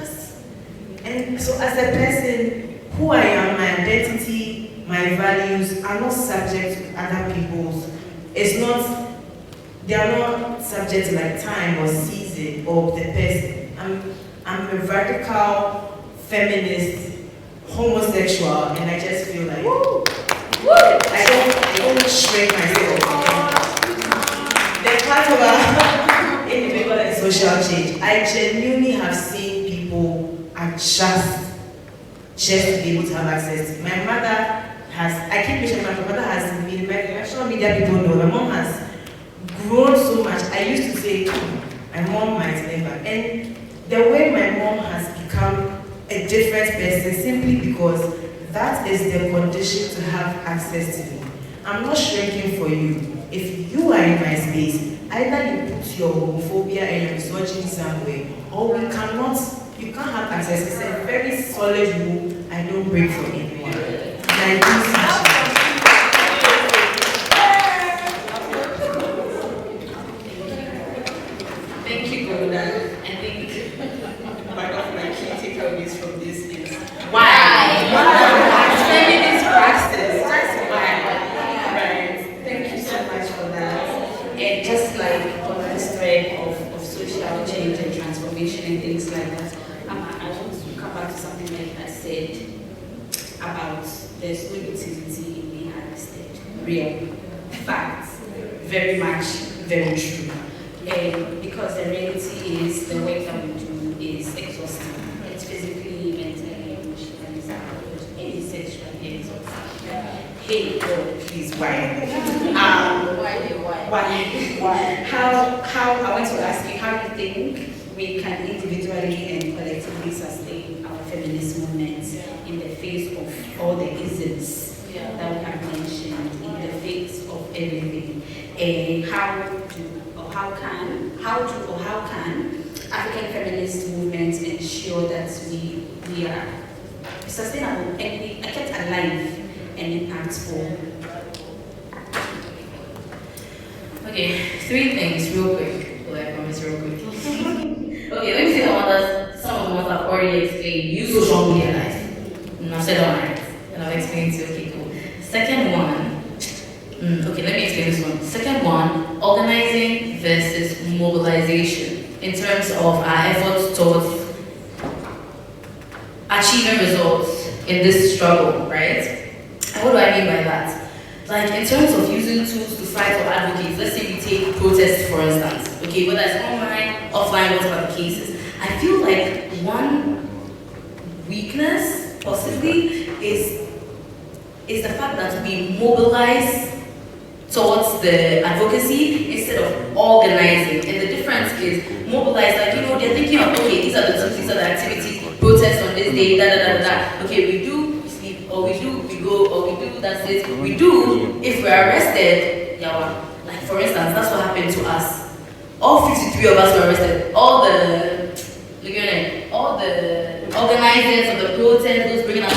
B: And so as a person, who I am, my identity, my values are not subject to other people's. They are not subject to like time or season or the person. I'm a radical, feminist, homosexual, and I just feel like, I don't shrink myself. The part about individual and social change, I genuinely have seen people adjust just to be able to have access to. My mother has, I keep mentioning my mother has been, social media people know, my mom has grown so much. I used to say, my mom might never. And the way my mom has become a different person simply because that is the condition to have access to me. I'm not shrinking for you. If you are in my space, either you put your homophobia and your misogyny somewhere, or you can't have access. It's a very solid rule I don't break for anyone. And I do such.
A: Thank you, Golda. I think one of my key takeaways from this is why? Feminist practice. That's why. Right. Thank you so much for that. And just like on this thread of social change and transformation and things like that, I want to come back to something like I said about there's no utility in being arrested. Real. Facts. Very much, very true. Because the reality is the work that we do is exhausting. It's physically, mentally, emotionally, psychologically, sexually exhausting. Hey, God, please, why? Why? How? I want to ask you, how do you think we can individually and collectively sustain our feminist movements in the face of all the isms that we have mentioned, in the face of everything? And how can African feminist movements ensure that we are sustainable and kept alive and impactful?
D: Okay, 3 things real quick. Well, I promise real quick. Okay, let me see some of the ones I've already explained. Use social media life. I've said all right. And I've explained to okay, cool. Second one, okay, let me explain this one. Second one, organizing versus mobilization in terms of our efforts towards achieving results in this struggle, right? And what do I mean by that? Like in terms of using tools to fight for advocates, let's say we take protests for instance, okay, whether it's online, offline, whatever the cases. I feel like one weakness possibly is the fact that we mobilize towards the advocacy instead of organizing. And the difference is mobilize, like, they're thinking of, okay, these are the tools, these are the activities, protest on this day, da. Okay, we do, we sleep, or we do, we go, or we do, that's it. We do, if we're arrested, yawa. Like, for instance, that's what happened to us. All 53 of us were arrested. All the organizers of the protest, those bringing out,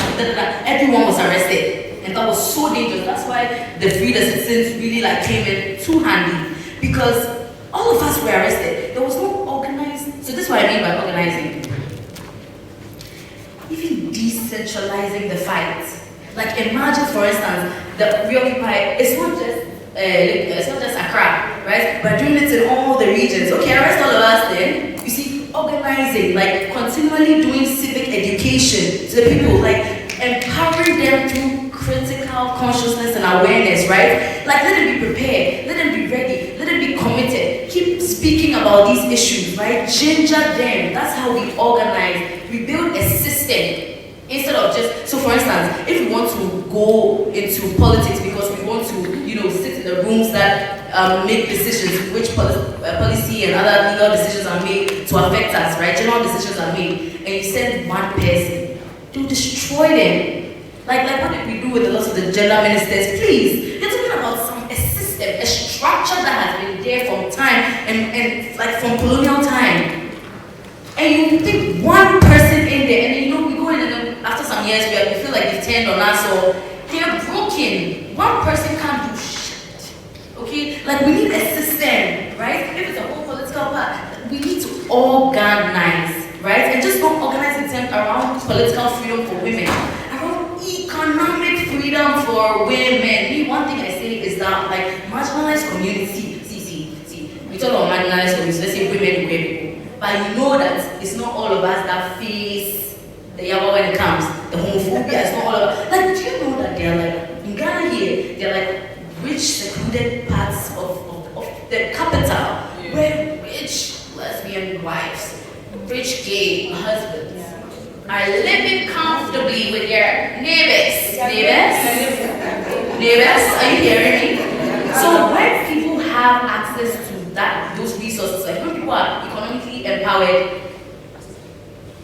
D: everyone was arrested. And that was so dangerous. That's why the Free the Citizens really like came in too handy. Because all of us were arrested. There was no organized. So this is what I mean by organizing. Even decentralizing the fight. Like imagine, for instance, the Reoccupy. It's not just Accra, right? But doing it in all the regions. Okay, arrest all of us then. You see, organizing, like continually doing civic education to the people, like empowering them through critical consciousness and awareness, right? Like let them be prepared, let them be ready, let them be committed. Keep speaking about these issues, right? Ginger them. That's how we organize. We build a system. Instead of just, so for instance, if we want to go into politics because we want to, sit in the rooms that make decisions, which policy and other legal decisions are made to affect us, right? General decisions are made, and you send one person to destroy them. Like what did we do with the loss of the gender ministers? Please, you're talking about a system, a structure that has been there from time and like from colonial time. And you think one person in there, and then we go in and then after some years we feel like they've turned on us or they're broken. One person can't do shit. Okay? Like we need a system, right? If it's a whole political part, we need to organize, right? And just not organize itself around political freedom for women, around economic freedom for women. One thing I say is that like marginalized community, see, we talk about marginalized communities, let's say women, queer people. But you know that it's not all of us that face the yawa when it comes. The homophobia is not all of us. Like, do you know that they're like, in Ghana here, they're like rich, secluded parts of the capital, where rich lesbian wives, rich gay husbands are living comfortably with their neighbors. Neighbors, are you hearing me? So when people have access to those resources, like when people are economically empowered,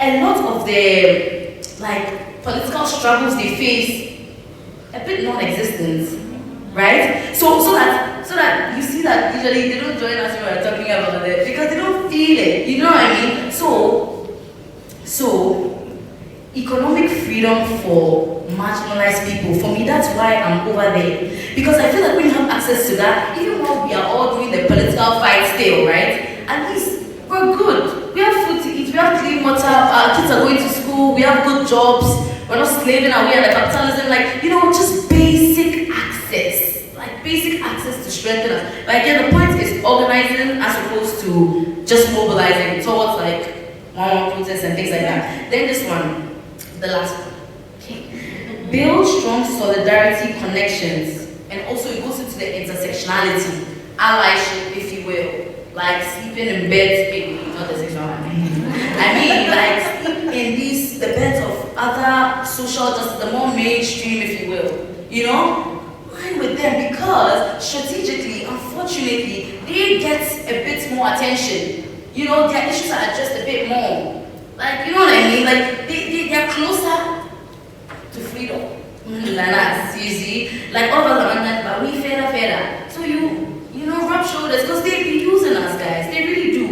D: a lot of the like political struggles they face a bit non-existent, right? So that you see that usually they don't join us when we're talking about it because they don't feel it. You know what I mean? So economic freedom for marginalized people, for me, that's why I'm over there. Because I feel like when you have access to that, even while we are all doing the political fight still, right? At least we're good. We have food to eat, we have clean water, our kids are going to school, we have good jobs, we're not slaving away under capitalism, like, just basic access. Like basic access to strengthen us. But again, the point is organizing as opposed to just mobilizing towards like one protests and things like that. Then this one. The last one. Okay. Build strong solidarity connections, and also it goes into the intersectionality, allyship, if you will, like sleeping in beds, not the sexual one. I mean, like sleeping in the beds of other social justice, the more mainstream, if you will, line with them because strategically, unfortunately, they get a bit more attention. Their issues are just a bit more. Like, you know what I mean? Like, they're closer to freedom than us, you see? Like, all of us are on that, but we further. So rub shoulders, because they be using us, guys. They really do.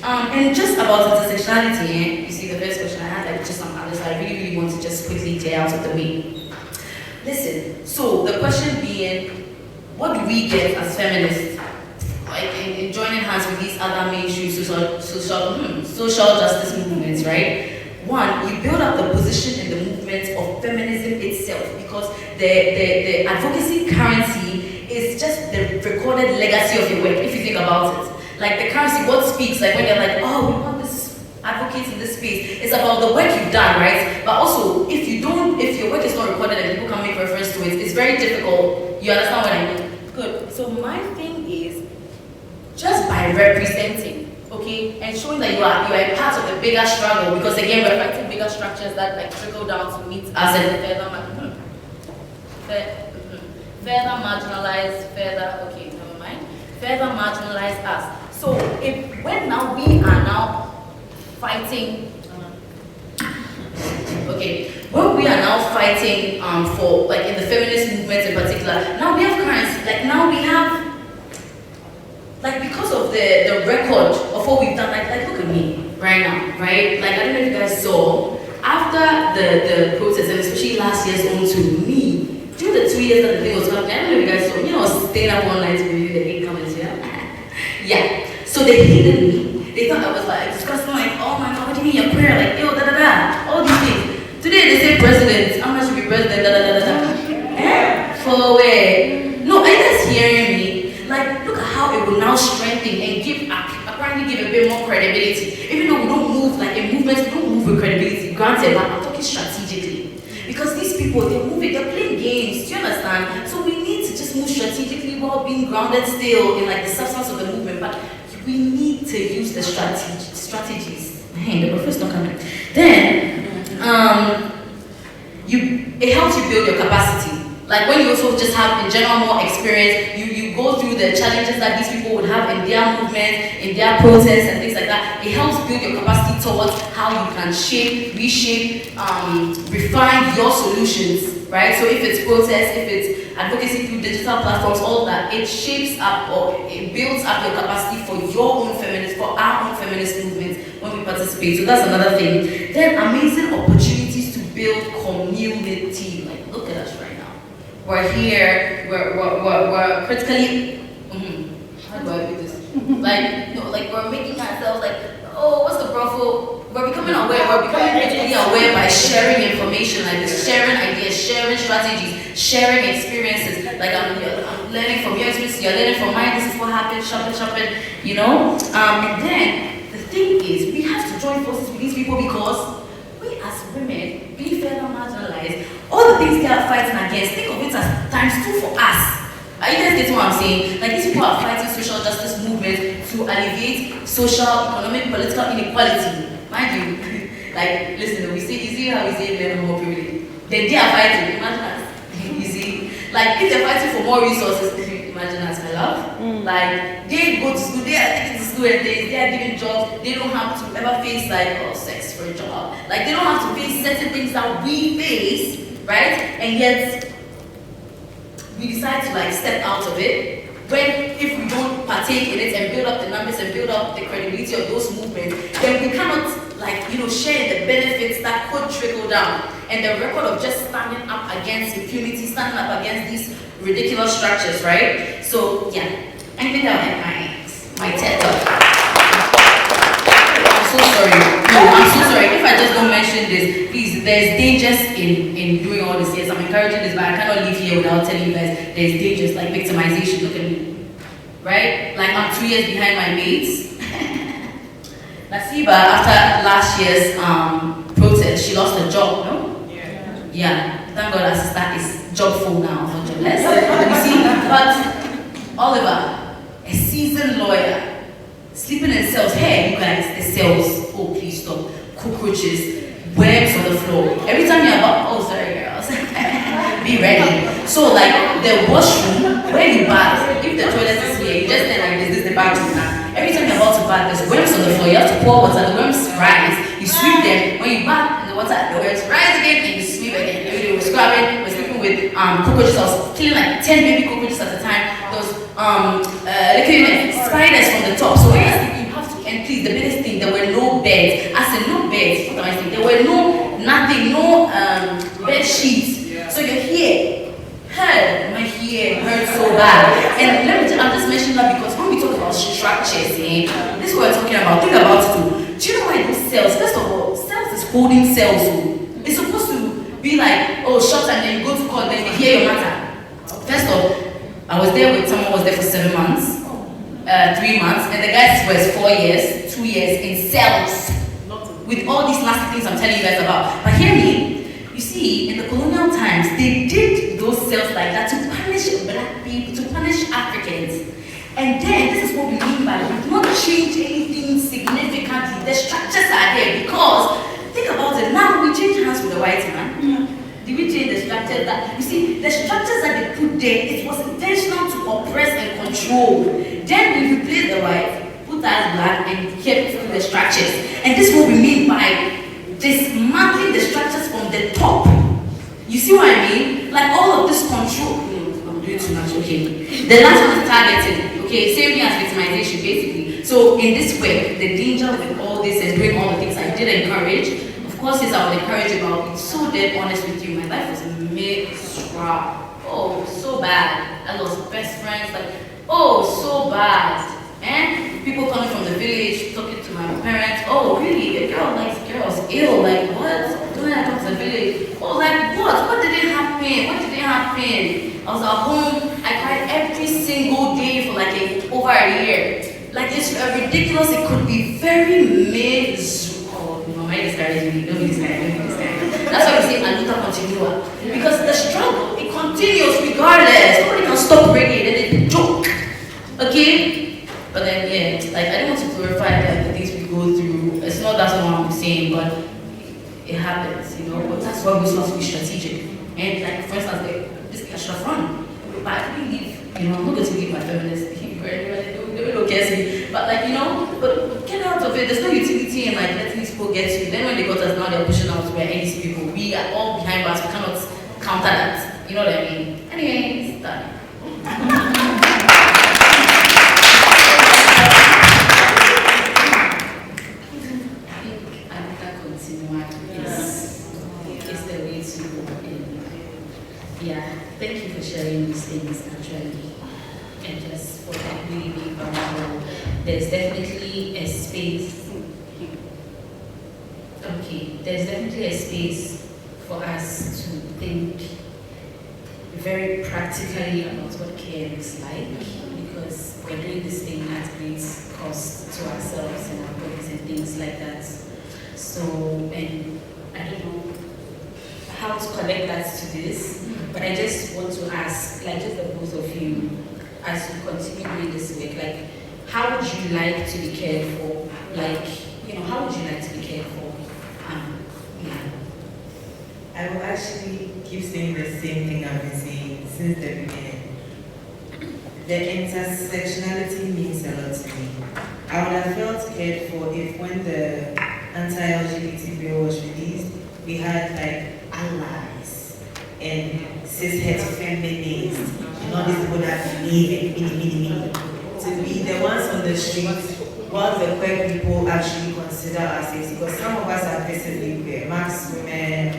D: And just about intersectionality, you see the first question I had, like, just some others I really, really want to just quickly clear out of the way. Listen, so the question being, what do we get as feminists? Like in joining hands with these other mainstream social justice movements, right? One, we build up the position in the movement of feminism itself because the advocacy currency is just the recorded legacy of your work, if you think about it. Like the currency, what speaks, like when they're like, oh, we want this advocates in this space, it's about the work you've done, right? But also, if your work is not recorded and people can make reference to it, it's very difficult. You understand what I mean? Good. So my thing is, just by representing, okay, and showing that you are a part of the bigger struggle, because again, we're fighting bigger structures that like trickle down to meet us and further marginalize us. So when now we are now fighting, when we are now fighting for, like in the feminist movement in particular, now we have currency, like now we have, like because of the record of what we've done, like look at me right now, right? Like I don't know if you guys saw, I after the protest, and especially last year's own to me, during the 2 years that the thing was happening, I don't know if you guys saw, I was staying up all night to review the incomers, yeah. So they hated me. They thought I was like disgusting, like, oh my god, what do you mean you're queer? Like, yo, all these things. Today they say president, I'm not should be president, For where? No, are you guys hearing me? Like, look at how it will now strengthen and apparently give a bit more credibility. Even though we don't move like in movements, we don't move with credibility. Granted, but I'm talking strategically. Because these people, they're moving, they're playing games, do you understand? So we need to just move strategically while being grounded still in like the substance of the movement. But we need to use the strategies. Hey, the professor's not coming. Then, it helps you build your capacity. Like when you also just have in general more experience, you go through the challenges that these people would have in their movement, in their protests and things like that. It helps build your capacity towards how you can shape, reshape, refine your solutions, right? So if it's protest, if it's advocacy through digital platforms, all that, it shapes up or it builds up your capacity for your own feminist, for our own feminist movement when we participate. So that's another thing. Then amazing opportunities to build community. Like look at us right now. We're here, we're critically, how do I do this? Like, no, like we're making ourselves like, oh, what's the profile? We're becoming aware, we're becoming critically aware by sharing information like this, sharing ideas, sharing strategies, sharing experiences. Like I'm learning from your experience, you're learning from mine, this is what happened, shopping, you know? And then, the thing is, we have to join forces with these people because we as women, being further marginalized, all the things they are fighting against, think of it as ×2 for us. Are you guys getting what I'm saying? Like these people are fighting social justice movement to alleviate social, economic, political inequality. Mind you, like listen, we say, you see how we say men are more privileged. Then they are fighting, imagine us. You see? Like if they're fighting for more resources, imagine us, my love. Like they go to school, they are taking to school and they are giving jobs, they don't have to ever face like sex for a job. Like they don't have to face certain things that we face, right? And yet we decide to like step out of it. When if we don't partake in it and build up the numbers and build up the credibility of those movements, then we cannot like share the benefits that could trickle down. And the record of just standing up against impunity, standing up against these ridiculous structures, right? So yeah, anything that will end my TED talk. I'm so sorry. No, I'm so sorry. If I just don't mention this, please, there's dangers in doing all this. Yes, I'm encouraging this, but I cannot leave here without telling you guys there's dangers like victimization. Look at me. Right? Like I'm 2 years behind my mates. Nasiba, after last year's protest, she lost her job, no? Yeah. Thank God her sister is job full now, not jobless. You see? But Oliver, a seasoned lawyer, sleeping in cells. Hey, you guys, the cells. Oh, please stop. Cockroaches, webs on the floor. Every time you're about, oh, sorry, girls. Be ready. So, like, the washroom, where you bath, if the toilet is here, you just stand like this is the bathroom now. Every time you're about to bath, there's worms on the floor. You have to pour water, the worms rise. You sweep them. When you bath in the water, the worms rise again and you sweep again. Every day we're scrubbing, we're sleeping with cockroaches. I was killing like 10 baby cockroaches at a time. There was spiders from the top. So when you're sleeping, you have to, and please, the biggest thing, there were no beds. I said no beds. What am I saying? There were no bed sheets. So you're here. My hair hurts so bad. And I'm just mentioning that because when we talk about structures, this is what we're talking about. Think about it too. Do you know why those cells? First of all, cells is holding cells. It's supposed to be like, oh, short and then you go to court, then they hear your matter. First of all, I was there with someone who was there for 7 months, 3 months, and the guy was 4 years, 2 years in cells. With all these nasty things I'm telling you guys about. But hear me. You see, in the colonial times, they did those cells like that to punish black people, to punish Africans. And then, this is what we mean by we do not change anything significantly. The structures are there because, think about it, now we change hands with the white man. Did we change the structures that, you see, the structures that they put there, it was intentional to oppress and control. Then we replace the white, put us black, and kept the structures. And this is what we mean by dismantling the structures from the top. You see what I mean? Like all of this control. I'm doing too much, okay. The last one is targeting, okay, same thing as victimization basically. So in this way, the danger with all this and doing all the things I did encourage, of courses I would encourage him. I'll be so dead honest with you. My life was miserable. Oh, so bad. I lost best friends. Like, oh, so bad. And people coming from the village, talking to my parents. Oh, really? A girl likes girls. Ill. Like, what? Don't I come to the village? Oh, like, what? What did it happen? What did it happen? I was at home. I cried every single day for like over a year. Like, it's ridiculous. It could be very miserable. Oh, no, my discouraging me. Don't be discouraged. Don't be discouraged. That's why we say Aluta continua. Because the struggle, it continues regardless. Nobody can stop bringing it. And it's a joke. Okay? But then, yeah, like, I don't want to glorify the things we go through. It's not that's what I'm saying, but it happens, you know. But that's why we're supposed to be strategic. And, like, for instance, like, this thing I should have run. But I couldn't leave, you know, I'm not going to leave my feminist behavior anyway. They don't care me. But, like, you know, but get out of it. There's no utility in, like, letting these people get you. Then when they got us, now they're pushing out to where NDC people. We are all behind us. We cannot counter that. You know what I mean? Anyway, it's done. Yeah, thank you for sharing these things actually, and just for that really being vulnerable. There's definitely a space. Okay, there's definitely a space for us to think very practically about what care looks like, because we're doing this thing at great cost to ourselves and our bodies and things like that. So, and I don't know how to connect that to this, but I just want to ask, like, just the both of you, as you continue doing this work, like, how would you like to be cared for? Like, you know, how would you like to be cared for? Yeah.
B: I will actually keep saying the same thing I've been saying since the beginning. The intersectionality means a lot to me. I would have felt cared for if when the anti-LGBT bill was released, we had like allies and cishet feminists and all these people that believe in to be the ones on the streets while the queer people actually consider ourselves, because some of us are visibly queer, max women,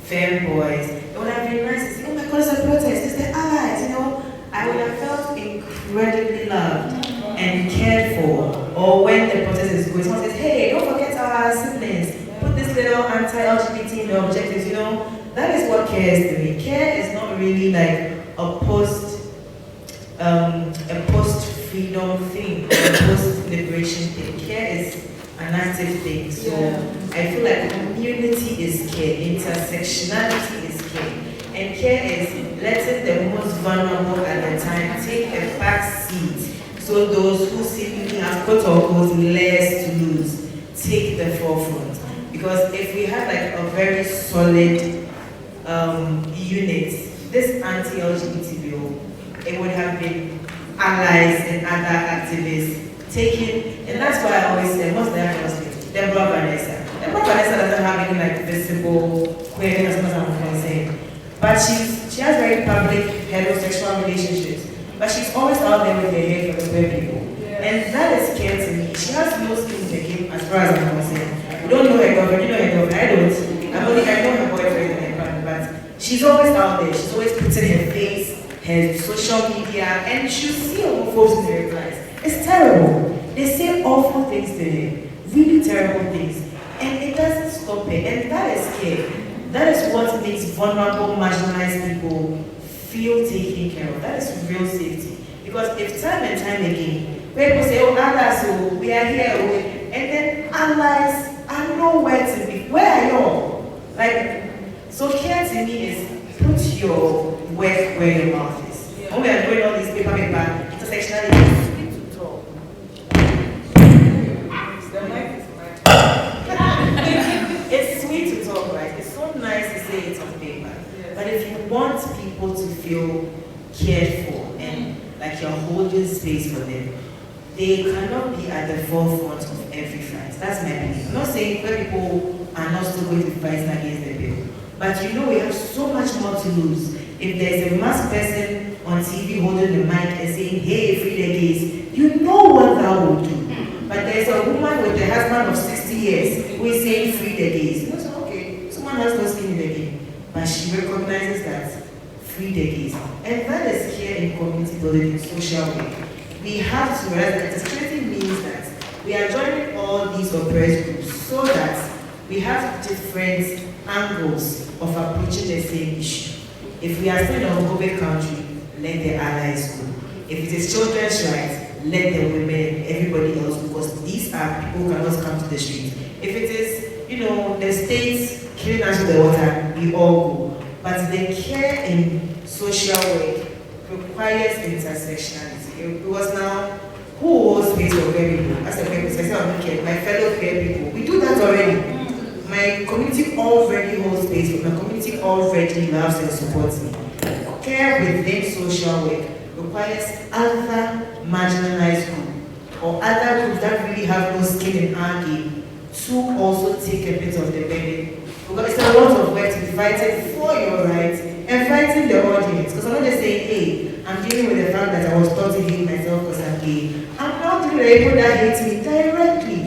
B: femboys. It would have been nice to say, oh my god, it's a protest, it's the allies, you know. I would have felt incredibly loved and cared for. Or when the protest is going, someone says, hey, don't forget our siblings. Put this little anti-LGBT in the objectives, you know. That is what care is to me. Care is not really like a post-freedom thing, or a post-liberation thing. Care is an active thing. So I feel like community is care, intersectionality is care. And care is letting the most vulnerable at the time take a back seat, so those who seemingly have quote unquote less to lose take the forefront. Because if we had like a very solid unit, this anti-LGBT bill, it would have been allies and other activists taking, and that's why I always say, what's the actress name? Deborah Vanessa. Deborah Vanessa doesn't have any like visible queerness, as much as I'm saying. But she has very public heterosexual relationships. But she's always out there with her hair for the queer people. And that is scary to me. She has no skin in the game as far as I'm concerned. You don't know her girlfriend, you know her girlfriend. I don't. I know her boyfriend and her partner, but she's always out there. She's always putting her face, her social media, and you see homophobes in the replies. It's terrible. They say awful things to her, really terrible things. And it doesn't stop it. And that is scary. That is what makes vulnerable, marginalized people feel taken care of. That is real safety. Because if time and time again, people say, oh, allies, oh, we are here, oh, and then allies are nowhere to be. Where are you? Like, so care to me is put your work where your mouth is. Yeah. When we are doing all these paper, intersectionality, it's sweet to talk. It's sweet to talk, right? It's so nice to say it on paper. Yes. But if you want people to feel cared for and like you're holding space for them, they cannot be at the forefront of every fight. That's my belief. I'm not saying where people are not still going to be fighting against the bill. But you know we have so much more to lose. If there's a masked person on TV holding the mic and saying, hey, free the gays, you know what that will do. But there's a woman with a husband of 60 years who is saying free the gays. You know, so, but she recognizes that 3 decades. And that is here in community building in social way. We have to realize that intersectionality means that we are joining all these oppressed groups so that we have different angles of approaching the same issue. If we are still in a homophobic country, let the allies go. If it is children's rights, let the women and everybody else go, because these are people who cannot come to the street. If it is, the states killing us with the water, we all go. But the care in social work requires intersectionality. It was now, who holds space for queer people? As a queer person, I say, my fellow queer people. We do that already. My community already holds space, but my community already loves and supports me. Care within social work requires other marginalized groups or other groups that really have no skin in our game to also take a bit of the burden. Because it's a lot of work to be fighting for your rights and fighting the audience. Because I'm not just saying, hey, I'm dealing with the fact that I was taught to hate myself because I'm gay. I'm not dealing with the people that hate me directly.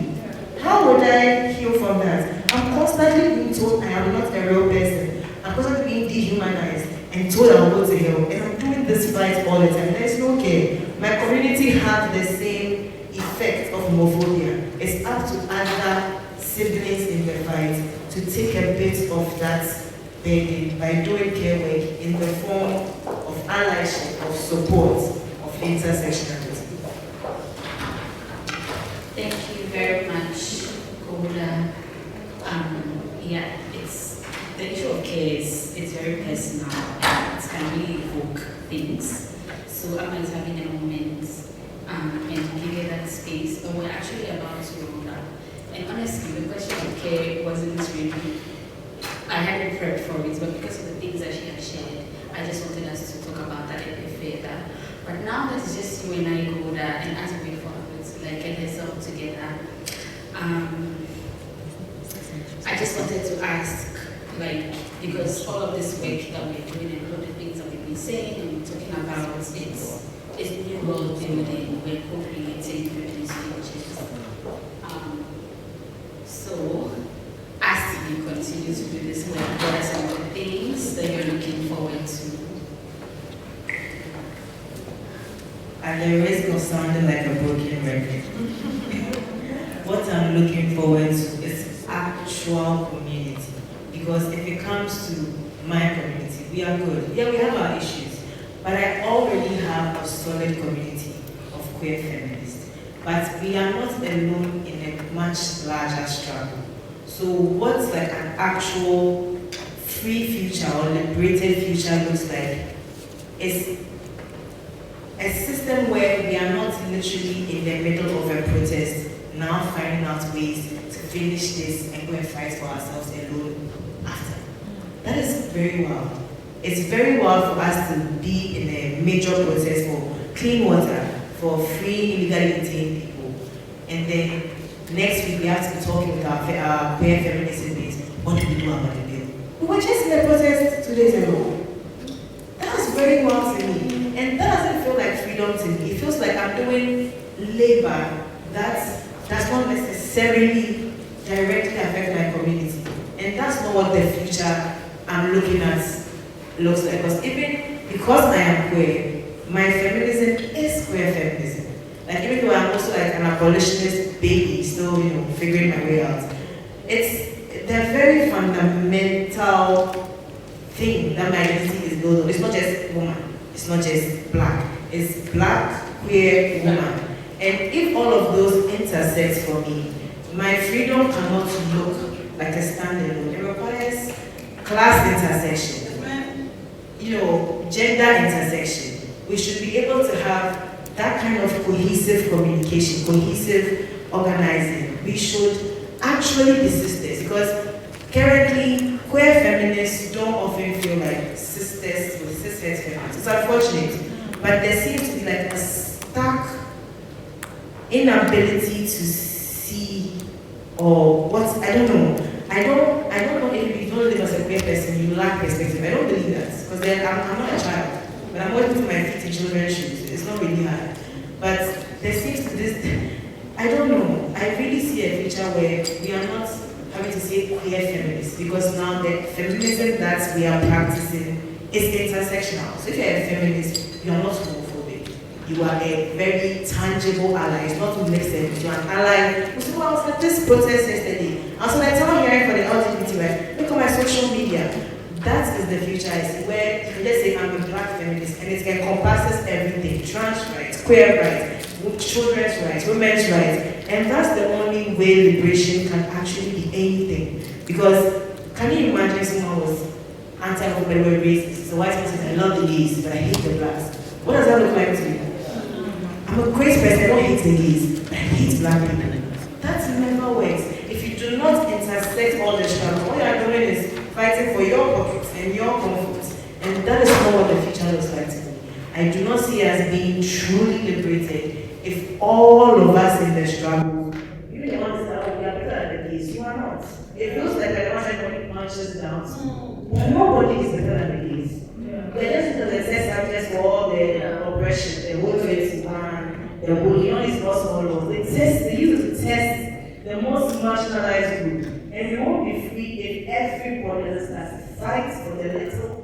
B: How would I heal from that? I'm constantly being told I am not a real person. I'm constantly being dehumanized and told I'll go to hell. And I'm doing this fight all the time. There's no care. My community has the same effect of homophobia. It's up to other siblings in the fight to take a bit of that burden by doing care work in the form of allyship, of support, of intersectionality.
A: Thank you very much, Kola. The issue of care is very personal and it can really evoke things. So Amma is having a moment and to give you that space, but we're actually about to roll up. And honestly, the question of care wasn't really, I hadn't prepped for it, but because of the things that she had shared, I just wanted us to talk about that a bit further. But now that it's just you and I, Kola, and as we way forward, like get herself together, I just wanted to ask, because all of this work that we're doing and all the things that we've been saying and we're talking about, it's new world building, we're co-creating these futures. So, as you continue to do this work, what are some of the things that you're looking forward to?
B: At the risk of sounding like a broken record, what I'm looking forward to is actual community. Because if it comes to my community, we are good. Yeah, we have our issues, but I already have a solid community of queer feminists. But we are not alone in a much larger struggle. So what's like an actual free future or liberated future looks like is a system where we are not literally in the middle of a protest, now finding out ways to finish this and go and fight for ourselves alone after. That is very wild. It's very wild for us to be in a major protest for clean water, for free illegally detained people. And then next week we have to be talking with our queer feminist mates. What do we do about the bill? We were just in a protest 2 days ago. That was very wild to me. And that doesn't feel like freedom to me. It feels like I'm doing labor that does not necessarily directly affect my community. And that's not what the future I'm looking at looks like. Because I am queer, my feminism is queer feminism. Like even though I'm also like an abolitionist baby, still figuring my way out. It's the very fundamental thing that my identity is built on. It's not just woman. It's not just black. It's black, queer, woman. And if all of those intersect for me, my freedom cannot look like a standalone. It requires class intersection, gender intersection. We should be able to have that kind of cohesive communication, cohesive organizing. We should actually be sisters, because currently queer feminists don't often feel like sisters with sisters feminists. It's unfortunate, but there seems to be like a stark inability to see or what, I don't know. I don't know if you don't live as a queer person, you lack perspective. I don't believe that, because I'm not a child, but I'm always putting my feet in children's shoes. It's not really hard. But there seems to this, I don't know. I really see a future where we are not having to say queer feminists, because now the feminism that we are practicing is intersectional. So if you're a feminist, you're not homophobic. You are a very tangible ally. It's not mixed. You're an ally. So I was at this protest yesterday. And so I tell hearing for the LGBT right, look at my social media. That is the future I see, where you can just say I'm a black feminist and it encompasses everything: trans rights, queer rights, children's rights, women's rights. And that's the only way liberation can actually be anything. Because can you imagine someone was anti-women, were racist? So white person says, I love the gays, but I hate the blacks. What does that look like to you? I'm a great person, I don't hate the gays, but I hate black people. That never works. If you do not intersect all the struggle, all you are doing is fighting for your pockets and your comfort. And that is not what the future looks like to me. I do not see us being truly liberated if all of us in the struggle, you don't understand, we are better than the gays, you are not. It feels like everybody punches down. Nobody is better than the gays. We're just the test subjects for all the oppression, the whole 21, the bullying, all these possible laws. They use it to test the most marginalized group. And we won't be free if everybody starts to fight for the little